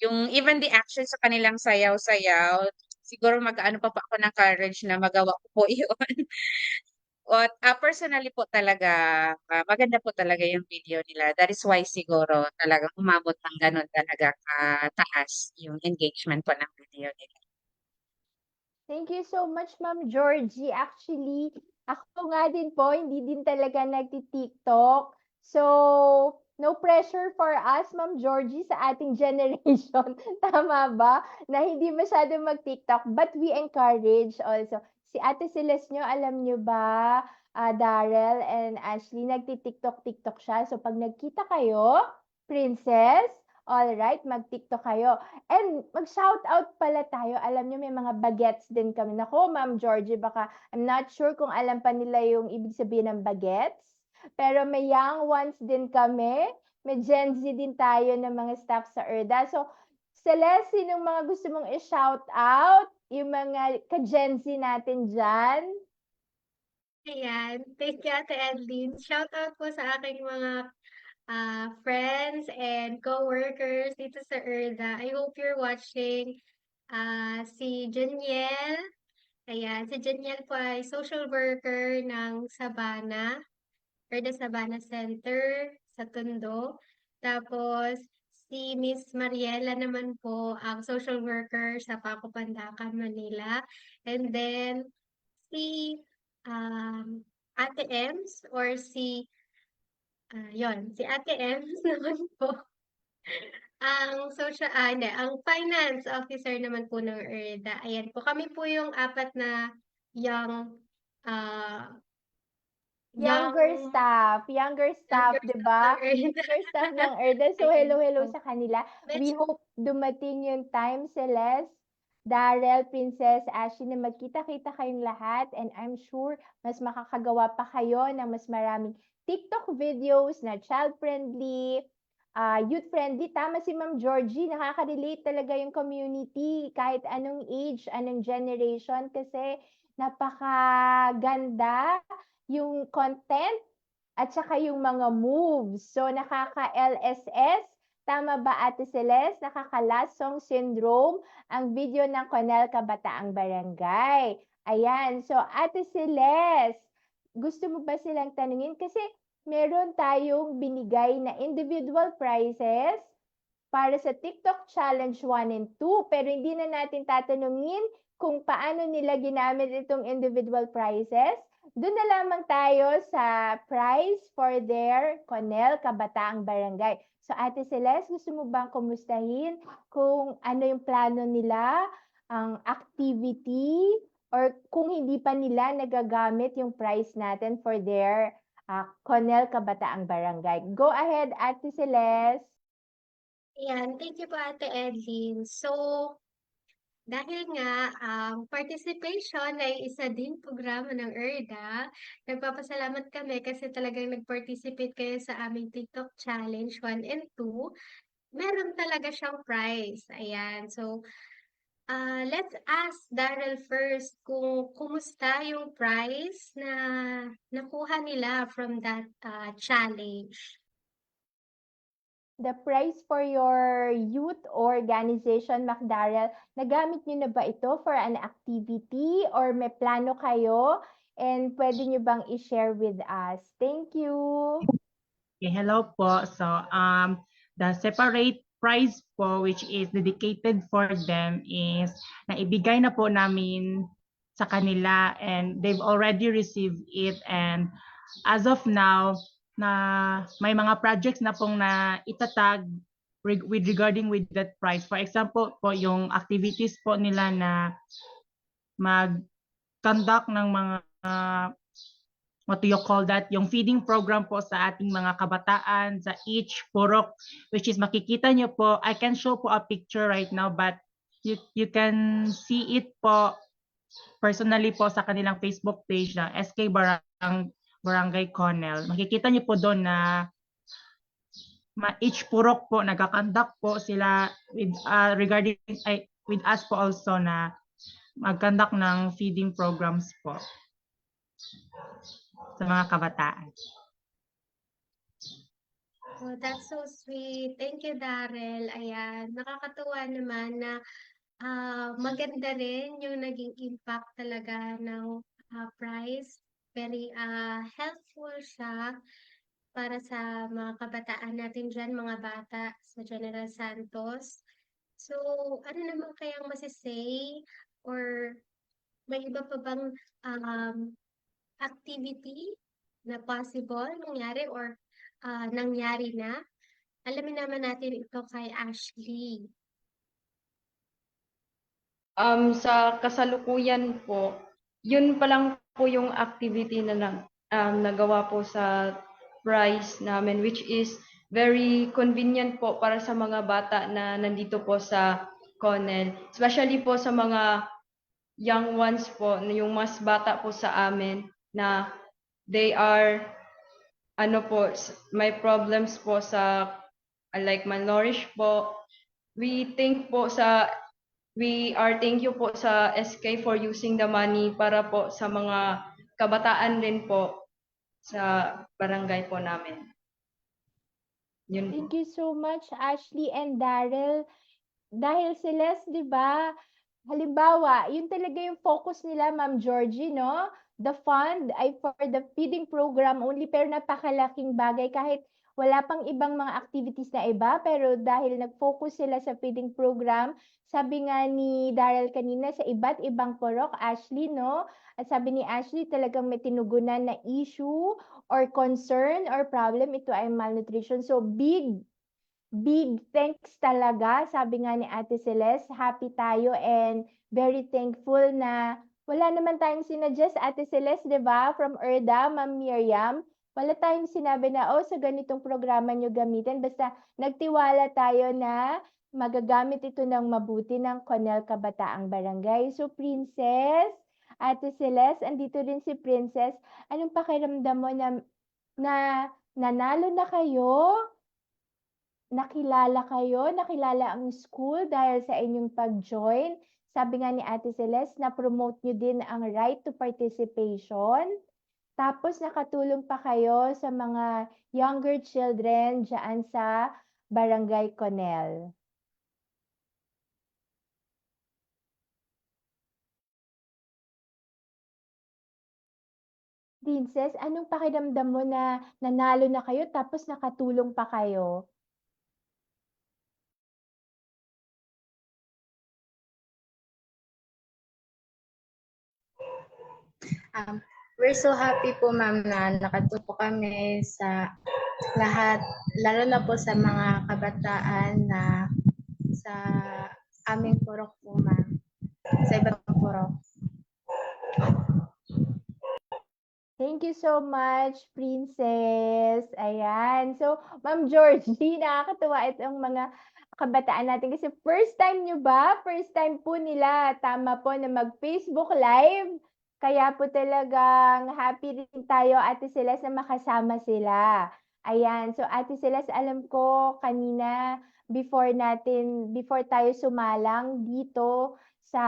yung even the action sa kanilang sayaw-sayaw, siguro mag-ano pa ako ng courage na magawa ko po yun. At personally po talaga, maganda po talaga yung video nila. That is why siguro talagang umabot ng gano'n talaga kataas yung engagement po ng video nila.
Thank you so much, Ma'am Georgie. Actually, ako nga din po, hindi din talaga nagti-TikTok. So, no pressure for us, Ma'am Georgie, sa ating generation. Tama ba? Na hindi masyado mag-TikTok. But we encourage also. Si Ate Celeste nyo, alam nyo ba, Darrell and Ashley, nagti-TikTok siya. So, pag nagkita kayo, Princess, alright, mag-TikTok kayo. And mag-shoutout pala tayo. Alam niyo may mga bagets din kami. Nako, Ma'am Georgie, baka I'm not sure kung alam pa nila yung ibig sabihin ng bagets. Pero may young ones din kami. May Gen Z din tayo ng mga staff sa ERDA. So, Celeste, sinong mga gusto mong i-shoutout? Yung mga ka-Gen Z natin dyan?
Ayan, thank you Ate Edlyn. Shoutout po sa aking mga friends and co-workers dito sa ERDA. I hope you're watching. Si Janiel, ayan, si Janiel po ay social worker ng Sabana, ERDA Sabana Center sa Tondo. Tapos, si Miss Mariela naman po ang social worker sa Paco Pandacan, Manila. And then, si Ate Ems or si Ate Ems naman po ang finance officer naman po ng ERDA. Ayan po, kami po yung apat na young
Younger staff,
younger
'di
staff
ba?
ng ERDA.
Younger staff ng ERDA. So,
Ayan
hello
po.
sa kanila. We
Medyo
hope dumating yung time, Celeste, Darrell, Princess, Ashley, na magkita-kita kayong lahat. And I'm sure mas makakagawa pa kayo ng mas maraming TikTok videos na child-friendly, youth-friendly. Tama si Ma'am Georgie, nakaka-relate talaga yung community kahit anong age, anong generation kasi napakaganda yung content at saka yung mga moves. So, nakaka-LSS. Tama ba, Ate Celeste? Nakaka-last song syndrome ang video ng Conel Kabataang Barangay. Ayan. So, Ate Celeste, gusto mo ba silang tanungin? Kasi meron tayong binigay na individual prizes para sa TikTok Challenge 1 and 2. Pero hindi na natin tatanungin kung paano nila ginamit itong individual prizes. Doon na lamang tayo sa prize for their Conel Kabataang Barangay. So Ate Celeste, gusto mo bang kumustahin kung ano yung plano nila, ang activity, or kung hindi pa nila nagagamit yung prize natin for their Conel Kabataang Barangay. Go ahead, Ate Celeste.
Ayan, thank you po Ate Edlin. So, dahil nga participation ay isa din programa ng ERDA, nagpapasalamat kami kasi talagang nag-participate kayo sa aming TikTok Challenge 1 and 2. Meron talaga siyang prize. Ayan, so let's ask Daryl first kung kumusta yung prize na nakuha nila from that challenge.
The prize for your youth organization, MacDarrell, nagamit niyo na ba ito for an activity or may plano kayo? And pwede niyo bang i-share with us? Thank you.
Okay, hello po. So, the separate prize po which is dedicated for them is naibigay na po namin sa kanila and they've already received it, and as of now na may mga projects na pong na itatag with regarding with that prize. For example po, yung activities po nila na mag-conduct ng mga what do you call that, yung feeding program po sa ating mga kabataan sa each purok, which is makikita nyo po, I can show po a picture right now, but you can see it po personally po sa kanilang Facebook page na SK Barangay Conel. Makikita nyo po doon na each purok po nagkakandak po sila with regarding with us po also na mag-conduct ng feeding programs po sa mga kabataan.
Oh, that's so sweet. Thank you, Daryl. Ayan, nakakatuwa naman na maganda rin yung naging impact talaga ng prize. Very helpful siya para sa mga kabataan natin dyan, mga bata sa General Santos. So, ano naman kayang masisay or may iba pa bang activity na possible nangyari or nangyari na? Alamin naman natin ito kay Ashley.
Sa kasalukuyan po, yun pa lang po yung activity na nagawa po sa prize namin, which is very convenient po para sa mga bata na nandito po sa Conel. Especially po sa mga young ones po, yung mas bata po sa amin na they are may problems po sa like malnourished po. We are thank you po sa SK for using the money para po sa mga kabataan din po sa barangay po namin. Yun po.
Thank you so much, Ashley and Daryl. Dahil Celeste, di ba, halimbawa, yun talaga yung focus nila, Ma'am Georgie, no? The fund ay for the feeding program only, pero napakalaking bagay kahit wala pang ibang mga activities na iba, pero dahil nag-focus sila sa feeding program, sabi nga ni Daryl kanina, sa iba't ibang purok, Ashley, no? At sabi ni Ashley, talagang may tinugunan na issue or concern or problem, ito ay malnutrition. So, big thanks talaga. Sabi nga ni Ate Celeste, happy tayo and very thankful na wala naman tayong sinuggest, Ate Celeste, di ba? From ERDA, Ma'am Miriam, wala tayong sinabi na, sa ganitong programa nyo gamitin. Basta nagtiwala tayo na magagamit ito ng mabuti ng Conel Kabataang Barangay. So, Princess, Ate Celeste, andito rin si Princess. Anong pakiramdam mo na nanalo na kayo? Nakilala ang school dahil sa inyong pag-join. Sabi nga ni Ate Celeste, na-promote nyo din ang right to participation. Tapos nakatulong pa kayo sa mga younger children dyan sa Barangay Conel. Princess, anong pakiramdam mo na nanalo na kayo tapos nakatulong pa kayo?
We're so happy po, ma'am, na nakatuto kami sa lahat, lalo na po sa mga kabataan na sa aming purok po, ma'am. Sa iba't ibang purok.
Thank you so much, Princess. Ayan. So, Ma'am Georgie, nakakatuwa itong mga kabataan natin kasi first time nyo ba? First time po nila, tama po, na mag-Facebook Live. Kaya po talagang happy rin tayo, Ate Celeste, na makasama sila. Ayan. So, Ate Celeste, alam ko kanina, before tayo sumalang dito sa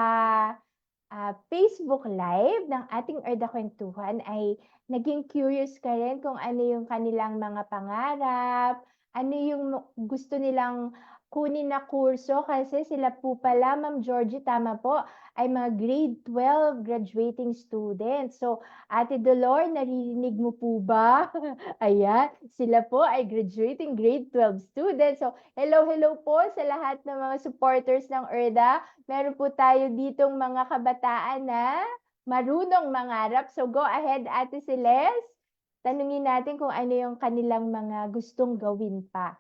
Facebook Live ng ating Erda Kwentuhan ay naging curious ka rin kung ano yung kanilang mga pangarap, ano yung gusto nilang kunin na kurso kasi sila po pala, Ma'am Georgie, tama po, ay mga grade 12 graduating students. So, Ate Dolor, naririnig mo po ba? Ayan, sila po ay graduating grade 12 students. So, hello po sa lahat ng mga supporters ng Erda. Meron po tayo ditong mga kabataan na marunong mangarap. So go ahead, Ate Celeste. Tanungin natin kung ano yung kanilang mga gustong gawin pa.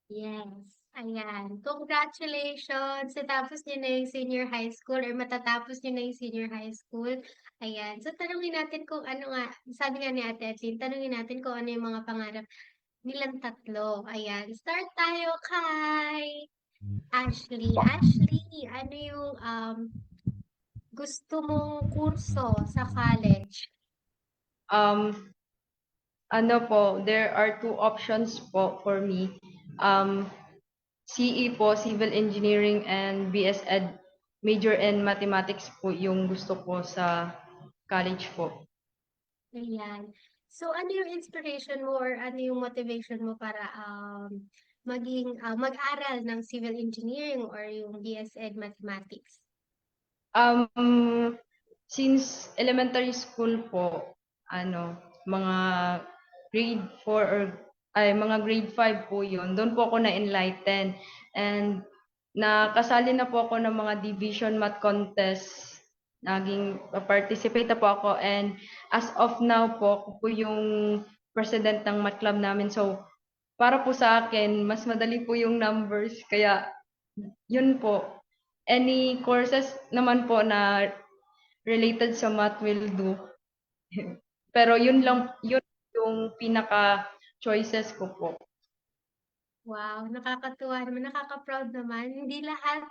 Yes. Ayan. Congratulations! Natapos niyo na yung senior high school or matatapos niyo na yung senior high school. Ayan. So, tanungin natin kung ano nga, sabi nga ni Ate Etlin, tanungin natin kung ano yung mga pangarap nilang tatlo. Ayan. Start tayo kay Ashley. Ashley, ano yung gusto mong kurso sa college?
Ano po, there are two options po for me. CE po, Civil Engineering, and BS Ed, major in Mathematics po yung gusto ko sa college po.
Ayan. So, ano yung inspiration mo or ano yung motivation mo para mag-aral ng civil engineering or yung BS Ed Mathematics?
Since elementary school po, mga grade 4 mga grade 5 po yun. Doon po ako na-enlighten. And nakasali na po ako ng mga division math contest. Naging participate na po ako. And as of now po, ako po yung president ng math club namin. So, para po sa akin, mas madali po yung numbers. Kaya, yun po. Any courses naman po na related sa math will do. Pero yun yung pinaka choices ko po.
Wow, nakakatuwa naman, nakaka-proud naman. Hindi lahat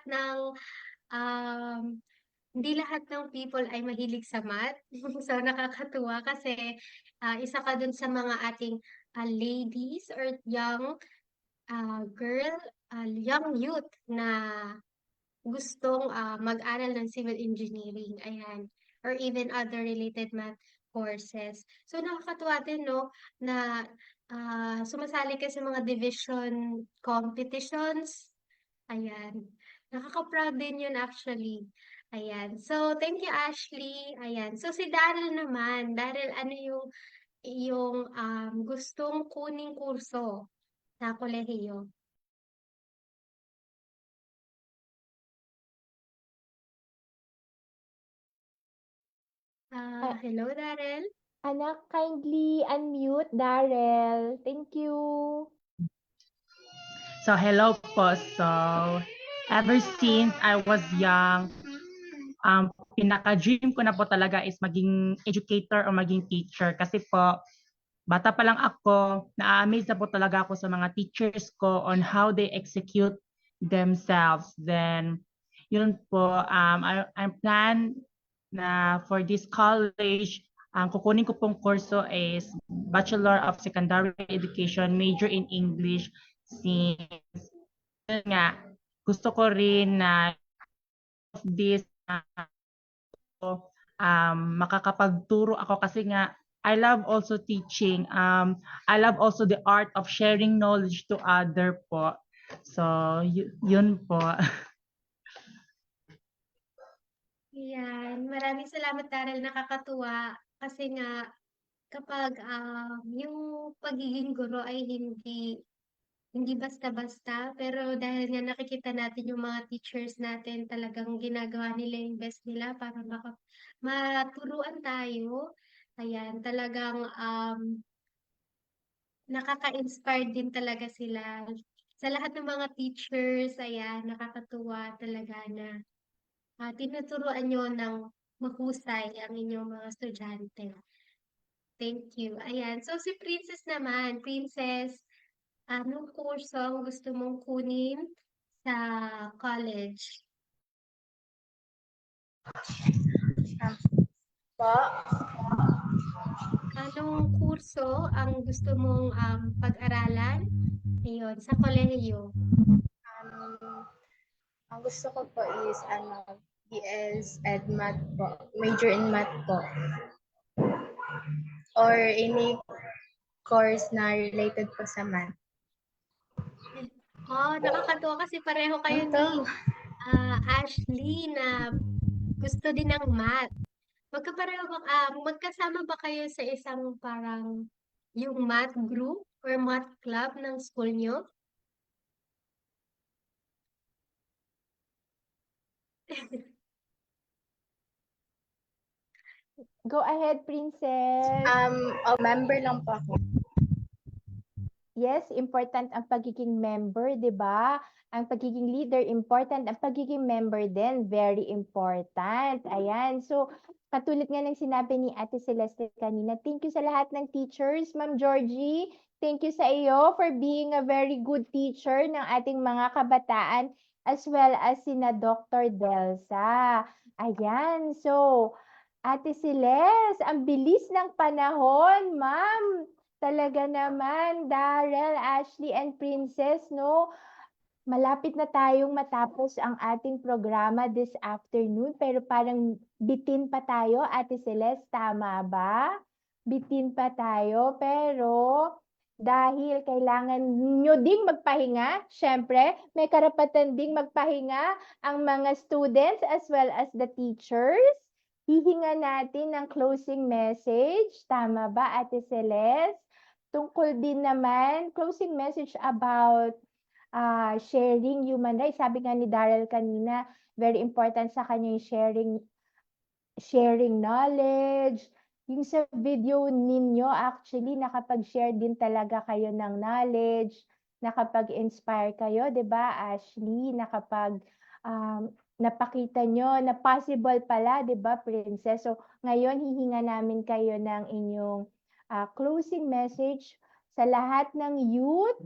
ng people ay mahilig sa math. So nakakatuwa kasi isa ka dun sa mga ating ladies or young young youth na gustong mag-aral ng civil engineering, ayan, or even other related math courses. So nakakatuwa din, no, na sumasali ka sa mga division competitions. Ayan. Nakaka-proud din yun actually. Ayan. So, thank you, Ashley. Ayan. So, si Daryl naman. Daryl, ano yung gustong kuning kurso sa kolehiyo? Hello, Daryl.
Anak, kindly unmute, Darrell. Thank you.
So hello po. So ever since I was young, pinaka-dream ko na po talaga is maging educator o maging teacher. Kasi po, bata pa lang ako, na-amaze na po talaga ako sa mga teachers ko on how they execute themselves. Then, yun po, I plan na for this college, ang kukunin ko pong kurso is Bachelor of Secondary Education, major in English, since yun nga, gusto ko rin na of this makakapagturo ako kasi nga I love also teaching. I love also the art of sharing knowledge to other po. So, yun po.
Ayan. Maraming salamat, Daryl. Nakakatuwa. Kasi nga, kapag yung pagiging guro ay hindi basta-basta, pero dahil nga nakikita natin yung mga teachers natin, talagang ginagawa nila yung best nila para maturuan tayo. Ayan, talagang nakaka-inspire din talaga sila. Sa lahat ng mga teachers, ayan, nakakatuwa talaga na tinuturuan nyo ng mahusay ang inyong mga estudyante. Thank you. Ayan. So, si Princess naman. Princess, anong kurso ang gusto mong kunin sa college?
Po,
Anong kurso ang gusto mong pag-aralan? Ayun, sa kolehiyo.
ang gusto ko po is BS Ed Math po. Major in Math po. Or any course na related po sa math.
Oh, nakakatuwa kasi pareho kayo ni Ashley na gusto din ng math. Magkasama ba kayo sa isang parang yung math group or math club ng school nyo?
Go ahead, Princess.
Member lang po ako.
Yes, important ang pagiging member, di ba? Ang pagiging leader, important. Ang pagiging member din, very important. Ayan. So, katulad nga ng sinabi ni Ate Celeste kanina, thank you sa lahat ng teachers. Ma'am Georgie, thank you sa iyo for being a very good teacher ng ating mga kabataan as well as sina Dr. Delsa. Ayan. So, Ate Celeste, ang bilis ng panahon, ma'am. Talaga naman, Darrell, Ashley, and Princess, no? Malapit na tayong matapos ang ating programa this afternoon, pero parang bitin pa tayo, Ate Celeste, tama ba? Bitin pa tayo, pero dahil kailangan nyo ding magpahinga, syempre, may karapatan ding magpahinga ang mga students as well as the teachers. Hihinga natin ng closing message, tama ba, Ate Celeste? Tungkol din naman, closing message about sharing human rights. Sabi nga ni Darrell kanina, very important sa kanya yung sharing knowledge. Yung sa video ninyo, actually, nakapag-share din talaga kayo ng knowledge, nakapag-inspire kayo, di ba, Ashley? Napakita nyo na possible pala, di ba, Princess? So, ngayon, hihinga namin kayo ng inyong closing message sa lahat ng youth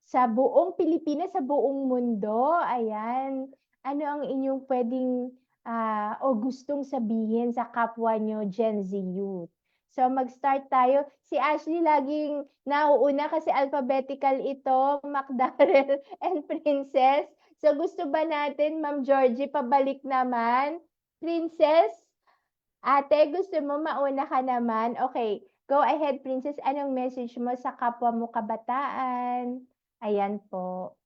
sa buong Pilipinas, sa buong mundo. Ayan. Ano ang inyong pwedeng o gustong sabihin sa kapwa nyo Gen Z youth? So mag-start tayo. Si Ashley laging nauuna kasi alphabetical ito, Macdarrell and Princess. So gusto ba natin, Ma'am Georgie, pabalik naman? Princess, ate, gusto mo mauna ka naman? Okay. Go ahead, Princess. Anong message mo sa kapwa mo kabataan? Ayan po.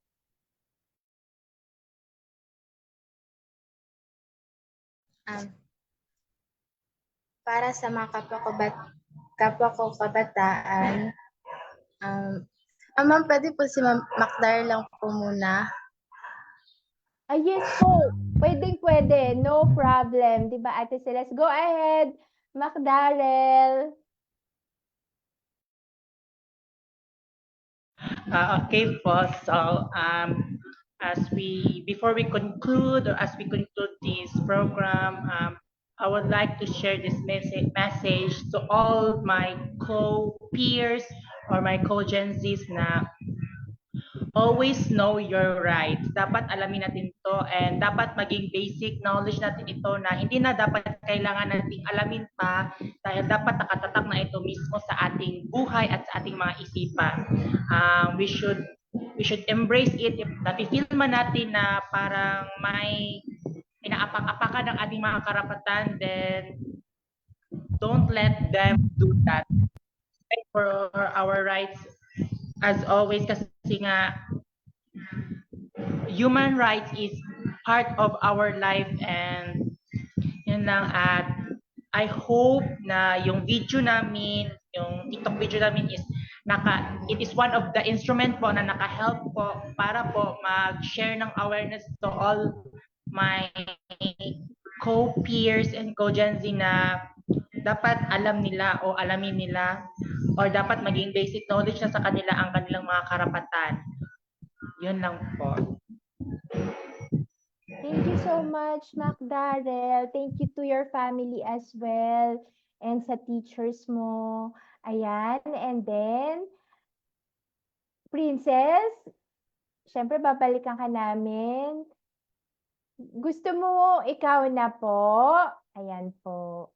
Para sa mga kapwa ko kabataan, ma'am, pwede po si Ma'am Macdar lang po muna.
Yes po. Pwede. No problem. Diba, Ate Celeste? Go ahead, Macdarrell.
Okay po. So, before we conclude or as we conclude this program, I would like to share this message to all my co-peers or my co-Gen Zs na always know your rights. Dapat alamin natin to and dapat maging basic knowledge natin ito na hindi na dapat kailangan nating alamin pa dahil dapat nakatatak na ito mismo sa ating buhay at sa ating mga isipan. We should embrace it. If nafe-feel man natin na parang may pinaapak-apakan ng ating mga karapatan, then don't let them do that. Fight for our rights as always kasi nga human rights is part of our life and yun lang at I hope na yung video namin, yung TikTok video namin is it is one of the instrument po na naka-help po para po mag-share ng awareness to all my co-peers and co-Gen Z na dapat alam nila o alamin nila or dapat maging basic knowledge na sa kanila ang kanilang mga karapatan. Yun lang po.
Thank you so much, Macdarrell. Thank you to your family as well. and sa teachers mo. Ayan, and then, Princess, syempre babalikan ka namin. Gusto mo ikaw na po? Ayan po.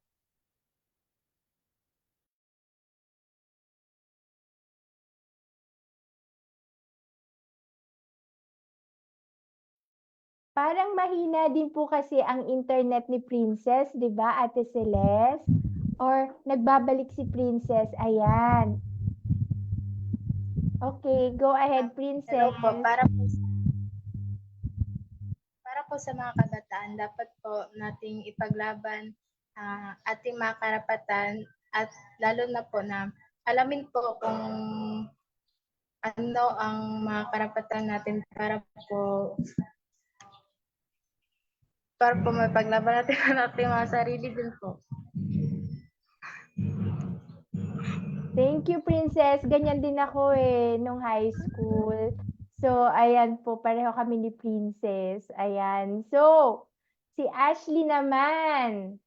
Parang mahina din po kasi ang internet ni Princess, 'di ba, Ate Celeste? Or nagbabalik si Princess, ayan. Okay, go ahead,
Hello
Princess.
po, para po sa mga kabataan, dapat po nating ipaglaban ating mga karapatan at lalo na po na alamin po kung ano ang mga karapatan natin para po mapaglaban natin ang ating mga sarili din po.
Thank you, Princess. Ganyan din ako nung high school. So, ayan po, pareho kami ni Princess. Ayan. So, si Ashley naman.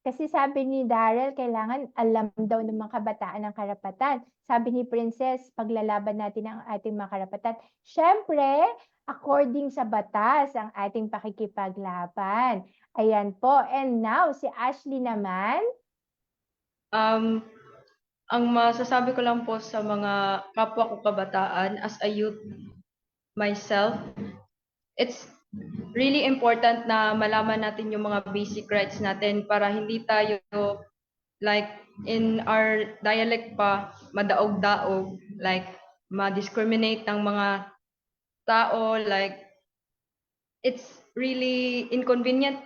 Kasi sabi ni Daryl, kailangan alam daw ng mga kabataan ang karapatan. Sabi ni Princess, paglalaban natin ang ating mga karapatan. Siyempre, according sa batas, ang ating pakikipaglaban. Ayan po. And now, si Ashley naman.
Ang masasabi ko lang po sa mga kapwa ko kabataan as a youth myself, it's really important na malaman natin yung mga basic rights natin para hindi tayo, like in our dialect pa, madaog-daog, like ma-discriminate ng mga tao, like it's really inconvenient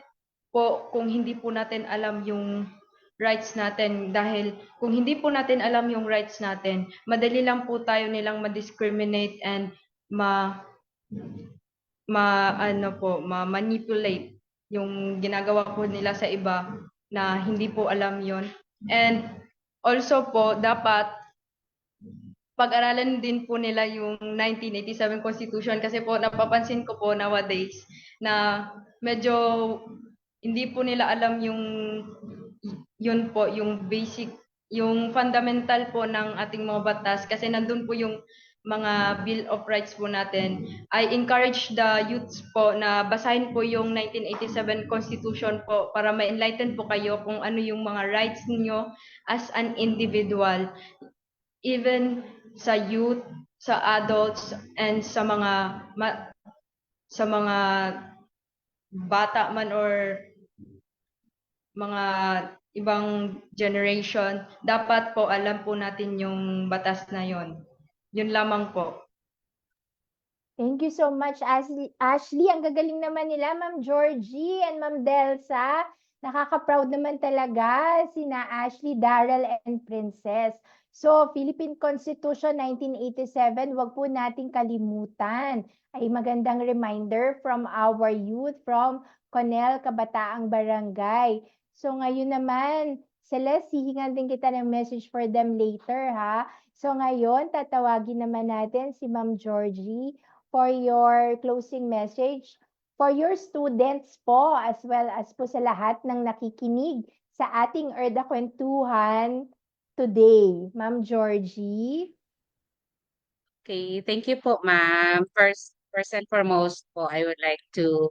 po kung hindi po natin alam yung rights natin, dahil kung hindi po natin alam yung rights natin, madali lang po tayo nilang ma-discriminate and ma-manipulate yung ginagawa po nila sa iba na hindi po alam yon. And also po, dapat pag-aralan din po nila yung 1987 Constitution kasi po napapansin ko po nowadays na medyo hindi po nila alam yun po, yung basic, yung fundamental po ng ating mga batas kasi nandun po yung mga Bill of Rights po natin. I encourage the youths po na basahin po yung 1987 Constitution po para ma-enlighten po kayo kung ano yung mga rights niyo as an individual. Even sa youth, sa adults, and sa mga bata man or mga ibang generation, dapat po alam po natin yung batas na yon. Yun lamang po.
Thank you so much, Ashley. Ang gagaling naman nila, Ma'am Georgie and Ma'am Delsa. Nakaka-proud naman talaga sina Ashley, Daryl, and Princess. So, Philippine Constitution 1987, wag po nating kalimutan. Ay magandang reminder from our youth from Conel Kabataang Barangay. So, ngayon naman, Celeste, hihingan din kita ng message for them later, ha? So, ngayon, tatawagin naman natin si Ma'am Georgie for your closing message for your students po as well as po sa lahat ng nakikinig sa ating Erda Kwentuhan today. Ma'am Georgie.
Okay, thank you po, ma'am. First and foremost po, I would like to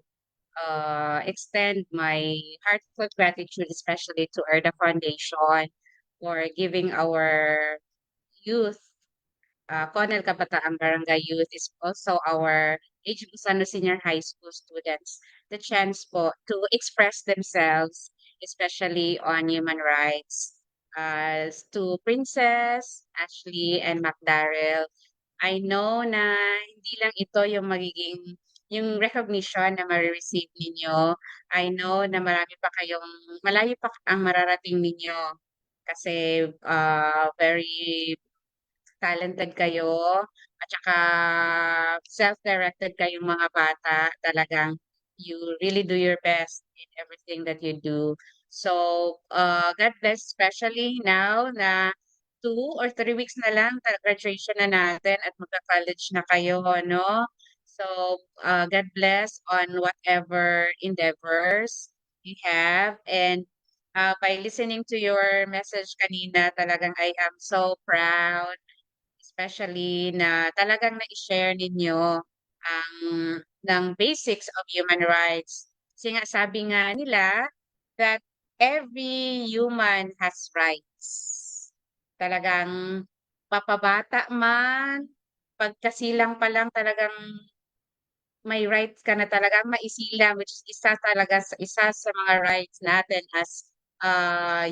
extend my heartfelt gratitude, especially to Erda Foundation for giving our youth, Conel Kabataang Barangay Youth is also our H. Busano Senior High School students, the chance po to express themselves, especially on human rights. As to Princess, Ashley, and Macdarrell, I know na hindi lang ito yung magiging yung recognition na ma-receive ninyo. I know na malayo pa ang mararating ninyo kasi very talented kayo at saka self-directed kayong mga bata. Talagang you really do your best in everything that you do. So, God bless, especially now na 2 or 3 weeks na lang graduation na natin at magka-college na kayo, no? So, God bless on whatever endeavors you have, and By listening to your message kanina, talagang I am so proud, especially na talagang na-share ninyo ang ng basics of human rights. Kasi nga sabi nga nila that every human has rights. Talagang papabata man, pagkasilang pa lang talagang may rights ka na talagang maisilang, which is isa sa mga rights natin as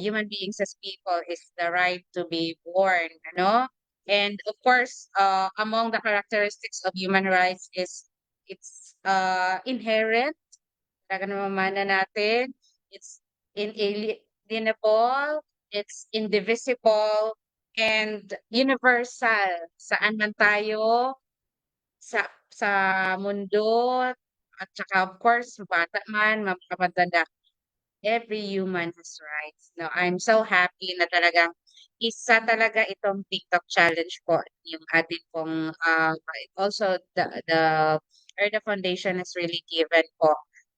human beings, as people, is the right to be born, ano? And of course, among the characteristics of human rights is it's inherent, talaga namamana natin, it's inalienable, it's indivisible, and universal. Saan man tayo, sa mundo, at saka of course, bata man, matanda, every human has rights. No, I'm so happy na talagang isa talaga itong TikTok challenge po, yung atin pong also the Erda Foundation has really given po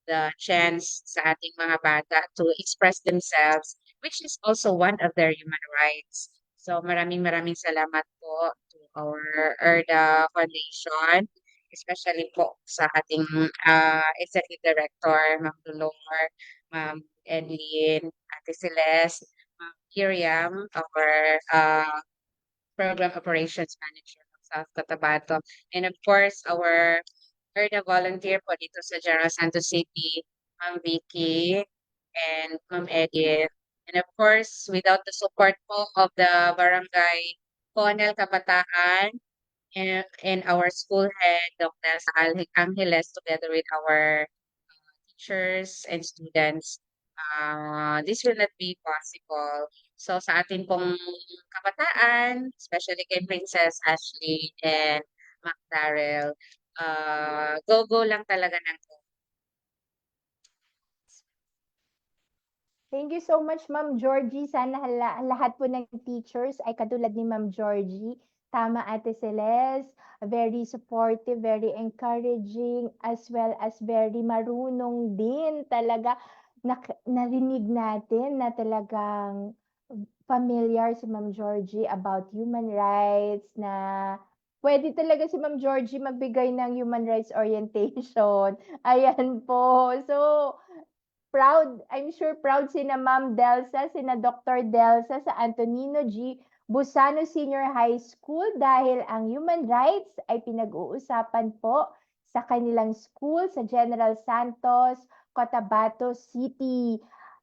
the chance sa ating mga bata to express themselves, which is also one of their human rights. So maraming salamat po to our Erda Foundation, especially po sa ating Executive Director, Ma'am Dolor, Ma'am Edlin, Ate Celeste, Ma'am Kiriam, our Program Operations Manager of South Cotabato, and of course, our Erda volunteer po dito sa General Santos City, Ma'am Vicky and Ma'am Edith. And of course, without the support po of the Barangay Conel Kabataan and our school head, Dr. Angeles, together with our teachers and students, this will not be possible. So sa atin pong kabataan, especially kay Princess Ashley and Mac Darrell, go lang talaga ng go.
Thank you so much, Ma'am Georgie. Sana lahat po ng teachers ay katulad ni Ma'am Georgie. Tama, Ate Celeste. Very supportive, very encouraging, as well as very marunong din. Talaga, narinig natin na talagang familiar si Ma'am Georgie about human rights, na pwede talaga si Ma'am Georgie magbigay ng human rights orientation. Ayan po. So, proud, I'm sure proud sina Ma'am Delsa, sina Dr. Delsa sa Antonino G. Busano Senior High School dahil ang human rights ay pinag-uusapan po sa kanilang school sa General Santos, Cotabato City.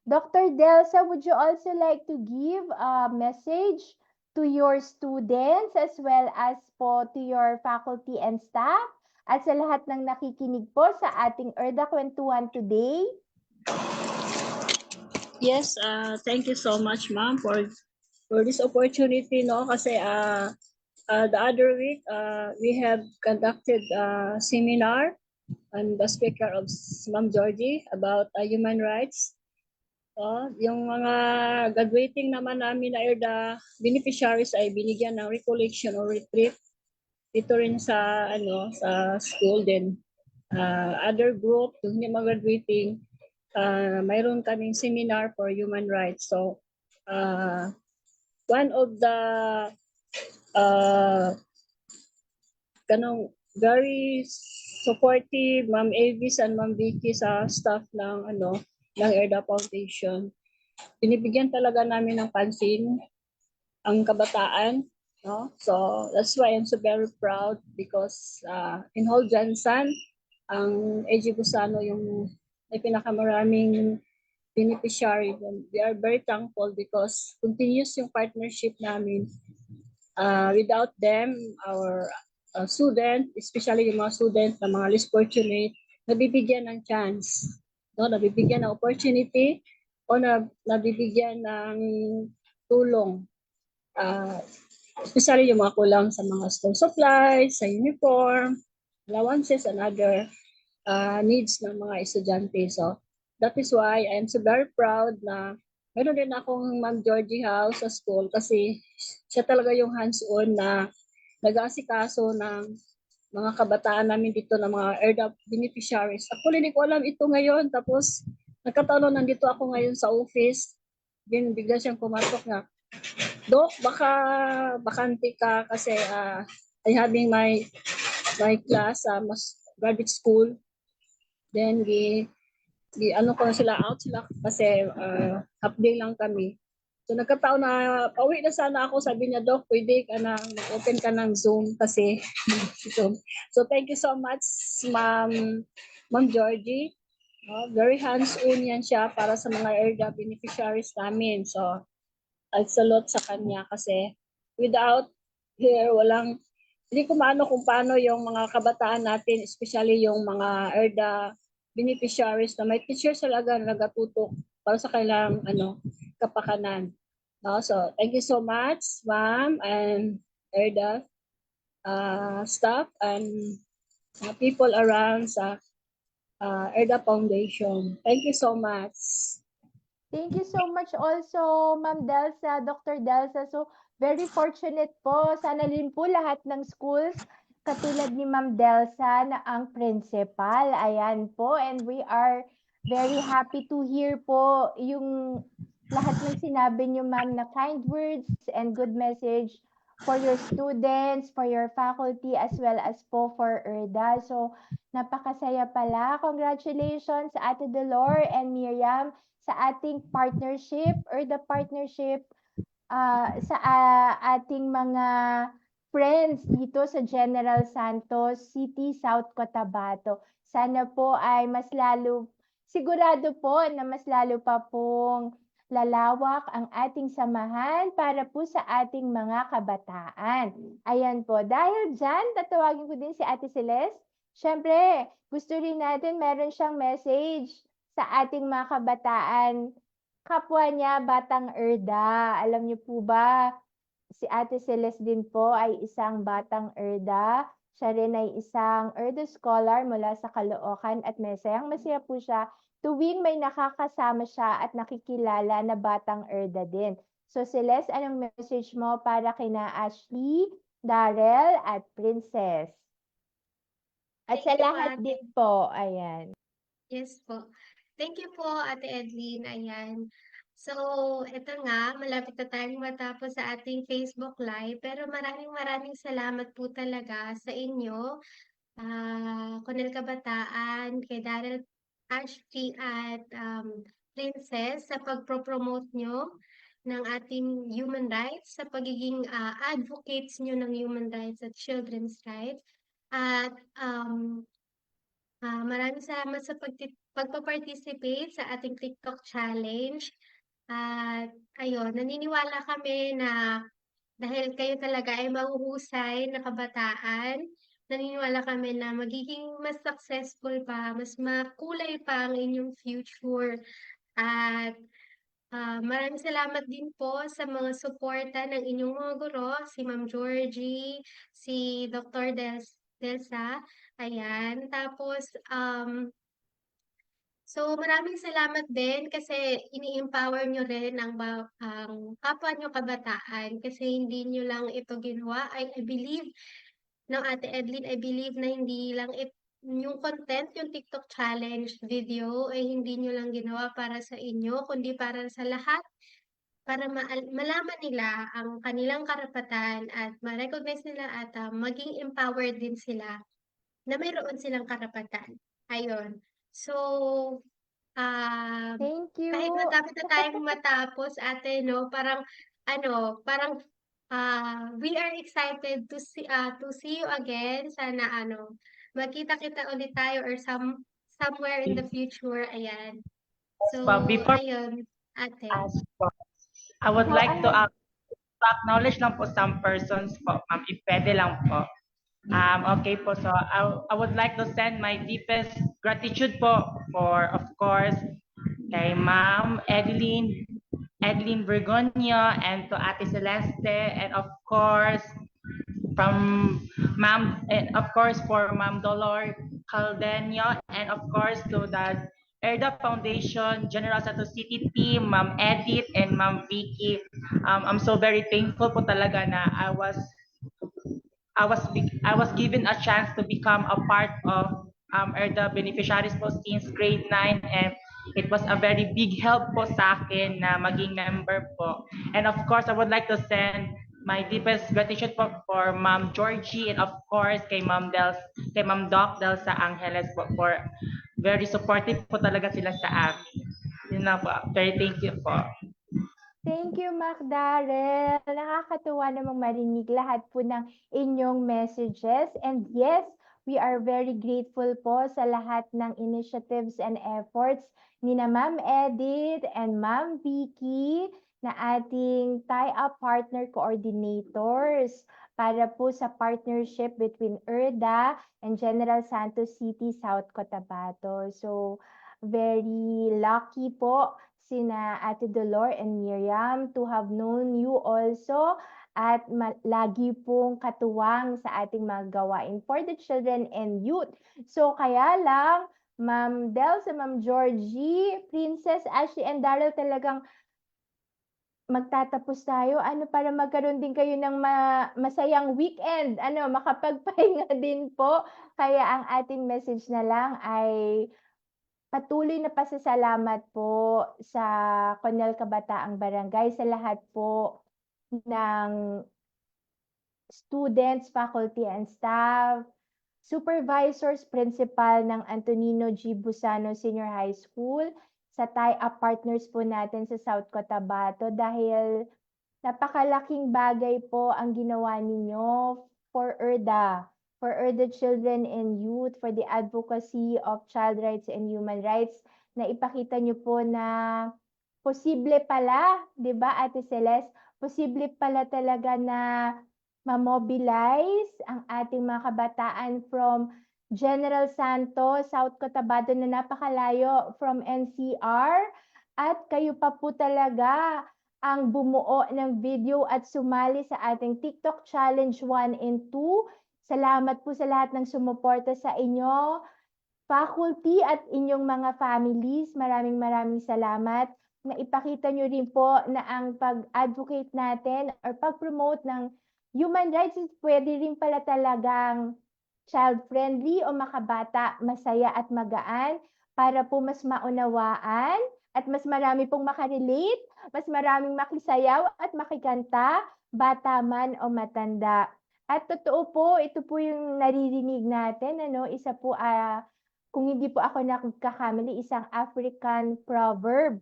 Dr. Delsa, would you also like to give a message to your students as well as po to your faculty and staff at sa lahat ng nakikinig po sa ating Erda Kwentuhan today?
Yes, thank you so much, ma'am, for this opportunity, no? Kasi the other week, we have conducted a seminar and the speaker of Ma'am Georgie about human rights. Yung mga graduating naman namin na ERDA beneficiaries ay binigyan ng recollection or retreat dito rin sa sa school din. Other group, yung hindi mag-graduating, mayroon kaming seminar for human rights. So, one of the very supportive Ma'am Avis and Ma'am Vicky sa staff ng ng ERDA Foundation. Binibigyan talaga namin ng pansin ang kabataan, no? So that's why I'm so very proud because in Hall Johnson, ang AG Busano yung may pinakamaraming beneficiary. We are very thankful because continuous yung partnership namin. Without them, our student, especially yung mga student na mga less fortunate, nabibigyan ng chance, no? Nabibigyan ng opportunity o nabibigyan ng tulong. Especially yung mga kulang sa mga school supplies, sa uniform, allowances, and other needs ng mga estudyante. So that is why I am so very proud na meron din akong Ma'am Georgie House sa school kasi siya talaga yung hands-on na nag-aasikaso ng mga kabataan namin dito ng mga ERDA beneficiaries. Actually, hindi ko alam ito ngayon. Tapos, nagkataon nandito ako ngayon sa office. bigla siyang kumatok na, Dok, baka bakante ka kasi I having my class sa graduate school. Then ano ko na sila, out sila kasi half day lang kami. So nagkataon na pauwi na sana ako, sabi niya, Dok, pwede ka na mag-open ka ng Zoom kasi Zoom. So thank you so much, Ma'am Georgie. Very hands-on yan siya para sa mga ERDA beneficiaries namin. So I salute sa kanya kasi without her, hindi ko maano kung paano yung mga kabataan natin, especially yung mga ERDA beneficiaries na may teachers talaga na nagatutok para sa kanilang kapakanan. So thank you so much, ma'am, and ERDA staff and people around sa ERDA Foundation. Thank you so much.
Thank you so much also, Ma'am Delsa, Dr. Delsa. So, very fortunate po. Sana din po lahat ng schools katulad ni Ma'am Delsa na ang principal. Ayan po. And we are very happy to hear po yung lahat ng sinabi niyo, Ma'am, na kind words and good message for your students, for your faculty, as well as po for ERDA. So, napakasaya pala. Congratulations, Ate Delor and Miriam, sa ating partnership or the partnership sa ating mga friends dito sa General Santos City, South Cotabato. Sana po ay mas lalo, sigurado po na mas lalo pa pong lalawak ang ating samahan para po sa ating mga kabataan. Ayan po. Dahil dyan, tatawagin ko din si Ate Celeste. Siyempre, gusto rin natin meron siyang message sa ating mga kabataan, kapwa niya, batang ERDA. Alam niyo po ba, si Ate Celeste din po ay isang batang ERDA. Siya rin ay isang ERDA scholar mula sa Caloocan at masaya po siya tuwing may nakakasama siya at nakikilala na batang ERDA din. So Celeste, anong message mo para kina Ashley, Darrell at Princess? At sa lahat din po, ayan.
Yes po. Thank you po, Ate Edlin. Ayan. So, ito nga, malapit na tayong matapos sa ating Facebook Live. Pero maraming salamat po talaga sa inyo, Kunel Kabataan, kay Darrell, Ashley at Princess sa pagpropromote nyo ng ating human rights, sa pagiging advocates nyo ng human rights at children's rights. At maraming salamat sa pagpa-participate sa ating TikTok challenge. At ayun, naniniwala kami na dahil kayo talaga ay mahuhusay na kabataan, naniniwala kami na magiging mas successful pa, mas makulay pa ang inyong future. At maraming salamat din po sa mga suporta ng inyong mga guro, si Ma'am Georgie, si Dr. Delsa. Ayan. Tapos, so maraming salamat din kasi ini-empower nyo rin ang kapwa nyo kabataan kasi hindi nyo lang ito ginawa. I believe, no, Ate Edlin, I believe na hindi lang yung content, yung TikTok challenge video ay hindi nyo lang ginawa para sa inyo, kundi para sa lahat, para malaman nila ang kanilang karapatan at ma-recognize nila at maging empowered din sila na mayroon silang karapatan. Ayun. So,
Thank you.
kahit matapos na tayong matapos, ate, no, parang we are excited to see you again. Sana magkita-kita ulit tayo or somewhere in the future. Ayan. So,
Before
ayun, ate.
I would like to acknowledge lang po some persons po, ma'am, if pwede lang po. Okay po, so I would like to send my deepest gratitude po for, of course, kay Ma'am Edlin Bergonio and to Ate Celeste, and of course from Ma'am, and of course for Ma'am Dolor Caldeño, and of course to the ERDA Foundation General Santos City team, Ma'am Edith and Ma'am Vicky. I'm so very thankful po talaga na I was given a chance to become a part of ERDA beneficiaries po since grade 9, and It was a very big help po sa akin na maging member po. And of course, I would like to send my deepest gratitude po for Ma'am Georgie and of course kay Ma'am Doc Delsa Angeles po for very supportive po talaga sila sa amin. Yun na po. Very thank you po.
Thank you, Mac Darrell. Nakakatuwa namang marinig lahat po ng inyong messages. And yes, we are very grateful po sa lahat ng initiatives and efforts ni na Ma'am Edith and Ma'am Vicky na ating tie-up partner coordinators para po sa partnership between ERDA and General Santos City, South Cotabato. So, very lucky po sina Ate Dolor and Miriam to have known you also at lagi pong katuwang sa ating mga gawain for the children and youth. So kaya lang, Ma'am Del, sa Ma'am Georgie, Princess Ashley and Darrell, talagang magtatapos tayo para magkaroon din kayo ng masayang weekend, makapagpahinga din po. Kaya ang ating message na lang ay patuloy na pasasalamat po sa Conel Kabataang Barangay, sa lahat po ng students, faculty and staff, supervisors, principal ng Antonino G. Busano Senior High School, sa tie-up partners po natin sa South Cotabato dahil napakalaking bagay po ang ginawa ninyo for ERDA. For the children and youth, for the advocacy of child rights and human rights, na ipakita nyo po na posible pala, di ba Ate Celeste? Posible pala talaga na ma-mobilize ang ating mga kabataan from General Santos, South Cotabato na napakalayo from NCR, at kayo pa po talaga ang bumuo ng video at sumali sa ating TikTok Challenge 1 and 2. Salamat po sa lahat ng sumuporta sa inyo, faculty at inyong mga families. Maraming salamat na ipakita nyo rin po na ang pag-advocate natin or pag-promote ng human rights is pwede rin pala talagang child-friendly o makabata, masaya at magaan para po mas maunawaan at mas marami pong makarelate, mas maraming makisayaw at makikanta, bata man o matanda. At totoo po, ito po yung naririnig natin, isa po, kung hindi po ako nagkakamali, isang African proverb.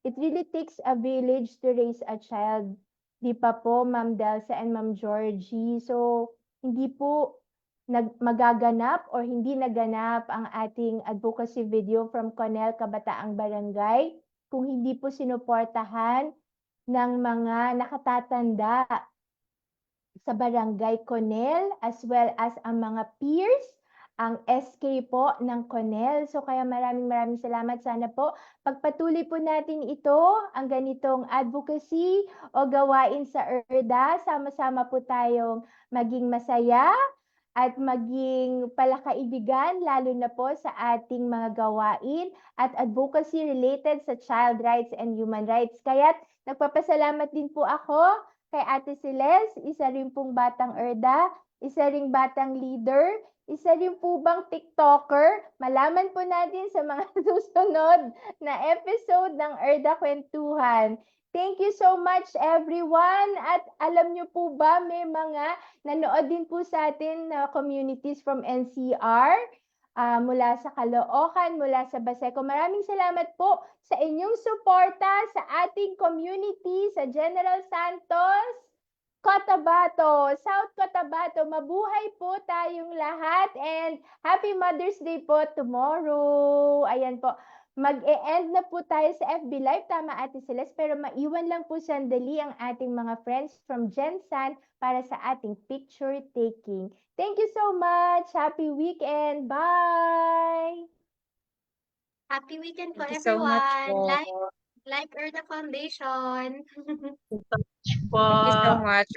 It really takes a village to raise a child. Di pa po, Ma'am Delsa and Ma'am Georgie. So, hindi po magaganap or hindi naganap ang ating advocacy video from Conel Kabataang Barangay kung hindi po sinuportahan ng mga nakatatanda sa Barangay Conel as well as ang mga peers, ang SK po ng Conel. So kaya maraming salamat. Sana po pagpatuloy po natin ito, ang ganitong advocacy o gawain sa ERDA. Sama-sama po tayong maging masaya at maging palakaibigan, lalo na po sa ating mga gawain at advocacy related sa child rights and human rights. Kaya't nagpapasalamat din po ako kay Ate Celeste, isa rin pong batang ERDA, isa ring batang leader, isa rin po bang TikToker. Malaman po natin sa mga susunod na episode ng ERDA Kwentuhan. Thank you so much everyone. At alam nyo po ba, may mga nanood din po sa atin na communities from NCR, mula sa Caloocan, mula sa Baseco. Maraming salamat po sa inyong suporta sa ating community sa General Santos, Cotabato, South Cotabato. Mabuhay po tayong lahat and Happy Mother's Day po tomorrow. Ayan po. Mag-e-end na po tayo sa FB Live, tama Ate Celeste, pero maiwan lang po sandali ang ating mga friends from Gensan para sa ating picture taking. Thank you so much. Happy weekend. Bye!
Happy weekend po,
Thank you so much
everyone.
po.
Like ERDA Foundation.
Po.
Thank you so much.